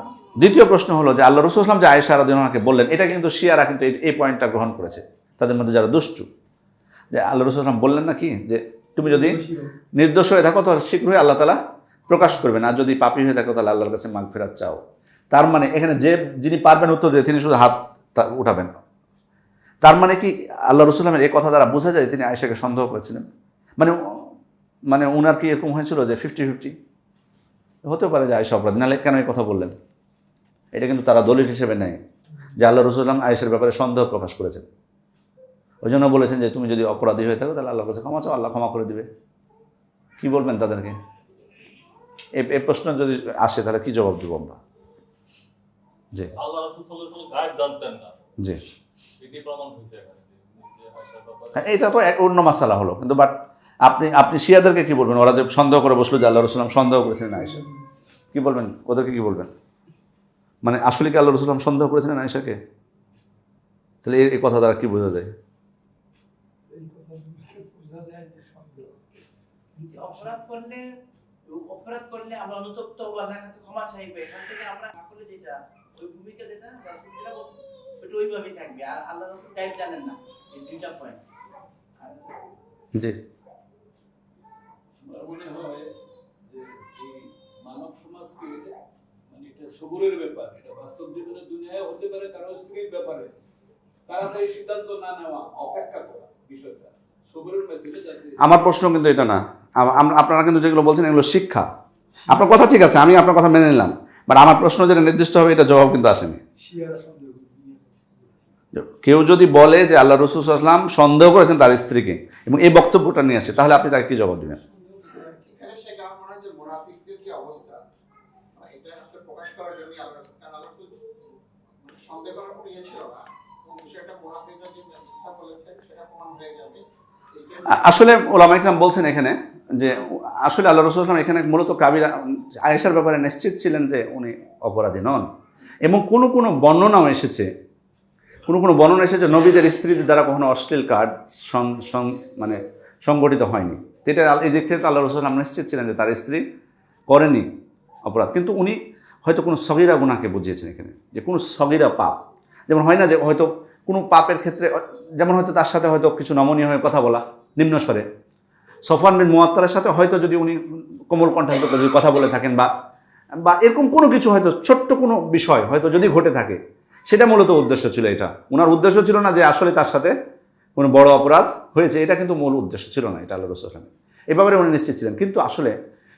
দ্বিতীয় প্রশ্ন হলো যে আল্লাহ রাসূল সাল্লাল্লাহু আলাইহি ওয়াসাল্লাম যে আয়েশা রাদিয়াল্লাহু আনহাকে বললেন, এটা কিন্তু শিয়ারা কিন্তু এই পয়েন্টটা গ্রহণ করেছে, তাদের মধ্যে যারা দুষ্টু, যে আল্লাহ রাসূল সাল্লাল্লাহু আলাইহি ওয়াসাল্লাম বললেন না কি যে তুমি যদি নির্দোষ হয়ে থাকো তাহলে শীঘ্রই আল্লাহ তাআলা প্রকাশ করবেন, আর যদি পাপী হয়ে থাকো তাহলে আল্লাহর কাছে মাগফিরাত চাও। তার মানে এখানে যিনি পারবেন উত্তর দিতে তিনি শুধু হাত উঠাবেন। তার মানে কি আল্লাহ রাসূল এই কথা দ্বারা বোঝা যায় তিনি আয়েশাকে সন্দেহ করেছিলেন? মানে উনার কি এরকম হয়েছিল যে 50-50 হতে পারে যে আয়েশা অপরাধী, নাহলে কেন এই কথা বললেন? এটা কিন্তু তারা দলিল হিসেবে নেয় যে আল্লাহ রাসূল আয়েশার ব্যাপারে সন্দেহ প্রকাশ করেছেন। ওই জন্য বলেছেন যে তুমি যদি অপরাধী হয়ে থাকো তাহলে আল্লাহর কাছে ক্ষমা চাও, আল্লাহ ক্ষমা করে দিবে। কি বলবেন তাদেরকে? এই প্রশ্ন যদি আসে তাহলে কি জবাব দেবো আমরা? জি, আল্লাহ রাসূল সাল্লাল্লাহু আলাইহি ওয়াসাল্লাম গায়েব জানতেন না। জি, এটি প্রমাণ হয়েছে এখানে যে আয়েশার ব্যাপারে। হ্যাঁ, এটা তো এক অন্য মাসালা হলো, কিন্তু বাট আপনি শিয়াদেরকে কি বলবেন? ওরা যে সন্দেহ করে বসলো যে আল্লাহ রাসূল সন্দেহ করেছিলেন আয়েশা, কি বলবেন ওদেরকে? কি বলবেন? মানে আসলে কি আল্লাহ রাসূল সন্দেহ করেছিলেন আয়েশাকে? তাহলে এই কথা দ্বারা কি বোঝা যায়? অপরাধ করলে আমরা অনুতপ্ত হবো, আল্লাহর কাছে ক্ষমা চাইবো। এখান থেকে আমরা আসলে যেটা ওই ভূমিকা যেটা রাসূল যেটা বলছে ওটা ওইভাবেই থাকবে। আর আল্লাহ রাসূল গায়েব জানেন না, এই দুইটা পয়েন্ট। জি, আমার মনে হয় যে এই মানব সমাজকে মানে এটা সবুরের ব্যাপার, এটা বাস্তব জীবনে দুনিয়ায় হতে পারে কারো স্ত্রীর ব্যাপারে তাড়াতাড়ি সিদ্ধান্ত না নেওয়া, অপেক্ষা করা। বিষয়টা সবরের মাধ্যমে যাতে আমার প্রশ্ন কিন্তু এটা না। আপনারা কিন্তু যেগুলো বলছেন এগুলো শিক্ষা। আপনার কথা ঠিক আছে, আমি আপনার কথা মেনে নিলাম, বাট আমার প্রশ্ন যেটা নির্দিষ্ট হবে এটা জবাব কিন্তু আসেনি। কেউ যদি বলে যে আল্লাহ রসুল সাল্লাল্লাহু আলাইহি ওয়াসাল্লাম সন্দেহ করেছেন তার স্ত্রীকে এবং এই বক্তব্যটা নিয়ে আসে, তাহলে আপনি তাকে কি জবাব দিবেন? এখানে সেটা আমার মনে হয় যে মুনাফিকদের কি অবস্থা, এটা আসলে প্রকাশ করার জন্য আল্লাহ রাসূল, কারণ আল্লাহ রাসূল সন্দেহ করার কোনো ইয়ে ছিল না, এবং বিষয়টা মুনাফিকরা যে মিথ্যা বলেছে সেটা প্রমাণ হয়ে যাবে। আসলে ওলামা ইকরাম বলছেন এখানে যে আসলে আল্লাহ রসুল সাল্লাল্লাহু আলাইহি ওয়াসাল্লাম এখানে মূলত কাবিরা আয়েশার ব্যাপারে নিশ্চিত ছিলেন যে উনি অপরাধী নন, এবং কোনো কোনো বর্ণনাও এসেছে, কোনো কোনো বর্ণনা এসেছে নবীদের স্ত্রীদের দ্বারা কখনো অশ্লীল কাজ মানে সংগঠিত হয়নি। এটা এই দিক থেকে তো আল্লাহ রসুল সাল্লাল্লাহু আলাইহি ওয়াসাল্লাম নিশ্চিত ছিলেন যে তার স্ত্রী করেনি অপরাধ, কিন্তু উনি হয়তো কোনো সগীরা গুনাহকে বুঝিয়েছেন এখানে, যে কোনো সগীরা পাপ, যেমন হয় না যে হয়তো কোনো পাপের ক্ষেত্রে, যেমন হয়তো তার সাথে হয়তো কিছু নমনীয় হয়ে কথা বলা নিম্ন স্বরে, সফওয়ান বিন মুআত্তালের সাথে হয়তো যদি উনি কোমল কণ্ঠে যদি কথা বলে থাকেন বা এরকম কোনো কিছু হয়তো ছোট্ট কোনো বিষয় হয়তো যদি ঘটে থাকে, সেটা মূলত উদ্দেশ্য ছিল। এটা ওনার উদ্দেশ্য ছিল না যে আসলে তার সাথে কোনো বড় অপরাধ হয়েছে, এটা কিন্তু মূল উদ্দেশ্য ছিল না এটা আল্লাহ রাসূল সাল্লাল্লাহু আলাইহি ওয়াসাল্লাম। এ ব্যাপারে উনি নিশ্চিত ছিলেন, কিন্তু আসলে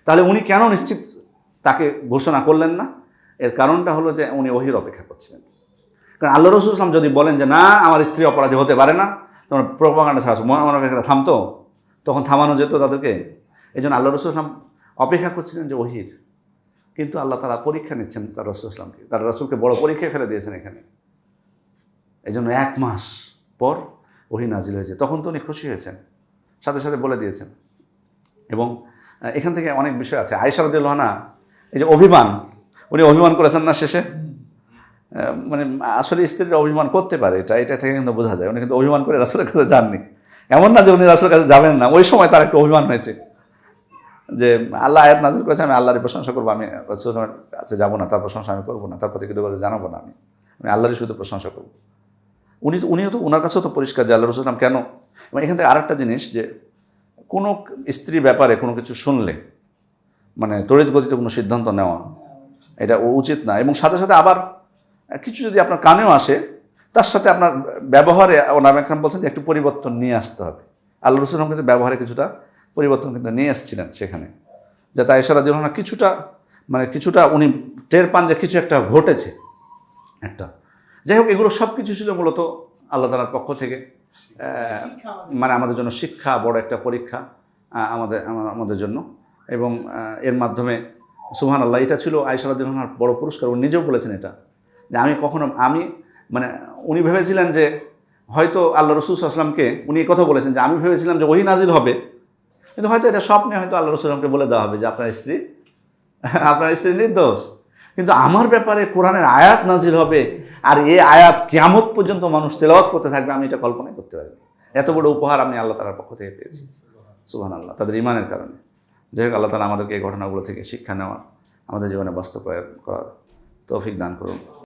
তাহলে উনি কেন নিশ্চিত তাকে ঘোষণা করলেন না? এর কারণটা হলো যে উনি ওহীর অপেক্ষা করছিলেন। কারণ আল্লাহ রাসূল সাল্লাল্লাহু আলাইহি ওয়াসাল্লাম যদি বলেন যে না আমার স্ত্রী অপরাধী হতে পারে না, তখন প্রপাগান্ডা ছাড়া মুনাফিকরা থামতো, তখন থামানো যেত তাদেরকে। এই জন্য আল্লাহ রাসূল সাল্লাল্লাহু আলাইহি ওয়াসাল্লাম অপেক্ষা করছিলেন যে ওহীর, কিন্তু আল্লাহ তাআলা পরীক্ষা নিচ্ছেন তার রাসূল সাল্লাল্লাহু আলাইহি ওয়াসাল্লামকে, তার রাসূলকে বড় পরীক্ষায় ফেলে দিয়েছেন এখানে। এই জন্য 1 মাস পর ওহী নাজিল হয়েছে, তখন তো উনি খুশি হয়েছেন, সাথে সাথে বলে দিয়েছেন। এবং এখান থেকে অনেক বিষয় আছে। আয়েশা রাদিয়াল্লাহু আনহা এই যে অভিমান, উনি অভিমান করেছেন না শেষে, মানে আসলে স্ত্রীরা অভিমান করতে পারে, এটা থেকে কিন্তু বোঝা যায়। উনি কিন্তু অভিমান করে রাসূলের কাছে যাননি, এমন না যে উনি রাসূলের কাছে যাবেন না, ওই সময় তার একটু অভিমান হয়েছে যে আল্লাহ আয়াত নাজিল করেছে আমি আল্লাহরই প্রশংসা করবো, আমি রাসূলের কাছে যাবো না, তার প্রশংসা আমি করবো না, তার প্রতি কৃতজ্ঞতা জানাবো না, আমি আল্লাহরই শুধু প্রশংসা করবো। উনিও তো ওনার কাছেও তো পরিষ্কার যে আল্লাহ রাসূল সাল্লাল্লাহু আলাইহি ওয়াসাল্লাম কেন। এবং এখান থেকে আরেকটা জিনিস, যে কোনো স্ত্রী ব্যাপারে কোনো কিছু শুনলে মানে তড়িৎ গতিতে কোনো সিদ্ধান্ত নেওয়া এটা উচিত না। এবং সাথে সাথে আবার কিছু যদি আপনার কানেও আসে, তার সাথে আপনার ব্যবহারে ওলামা ইকরাম বলছেন যে একটু পরিবর্তন নিয়ে আসতে হবে। আল্লাহ রাসূল কিন্তু ব্যবহারে কিছুটা পরিবর্তন কিন্তু নিয়ে এসেছিলেন সেখানে, যাতে আয়েশা রাদিয়াল্লাহু আনহা কিছুটা উনি টের পান যে কিছু একটা ঘটেছে একটা। যাই হোক, এগুলো সব কিছু ছিল মূলত আল্লাহ তাআলার পক্ষ থেকে মানে আমাদের জন্য শিক্ষা, বড় একটা পরীক্ষা আমাদের জন্য। এবং এর মাধ্যমে সুবহানাল্লাহ, এটা ছিল আয়েশা রাদিয়াল্লাহু আনহার বড় পুরস্কার। উনি নিজেও বলেছেন এটা, যে মানে উনি ভেবেছিলেন যে হয়তো আল্লাহ রাসূল সাল্লাল্লাহু আলাইহি ওয়াসাল্লামকে, উনি এই কথা বলেছেন যে আমি ভেবেছিলাম যে ওহী নাজিল হবে, কিন্তু হয়তো এটা স্বপ্নে হয়তো আল্লাহ রাসূল সাল্লাল্লাহু আলাইহি ওয়াসাল্লামকে বলে দেওয়া হবে যে আপনার স্ত্রী নির্দোষ, কিন্তু আমার ব্যাপারে কোরআনের আয়াত নাজিল হবে, আর এই আয়াত কিয়ামত পর্যন্ত মানুষ তেলাওয়াত করতে থাকবে, আমি এটা কল্পনাই করতে পারি। এত বড় উপহার আমি আল্লাহ তাআলার পক্ষ থেকে পেয়েছি, সুবহানাল্লাহ, তাদের ঈমানের কারণে। যাই হোক, আল্লাহ তাআলা আমাদেরকে এই ঘটনাগুলো থেকে শিক্ষা নেওয়ার, আমাদের জীবনে বাস্তবায়ন করার তৌফিক দান করুন।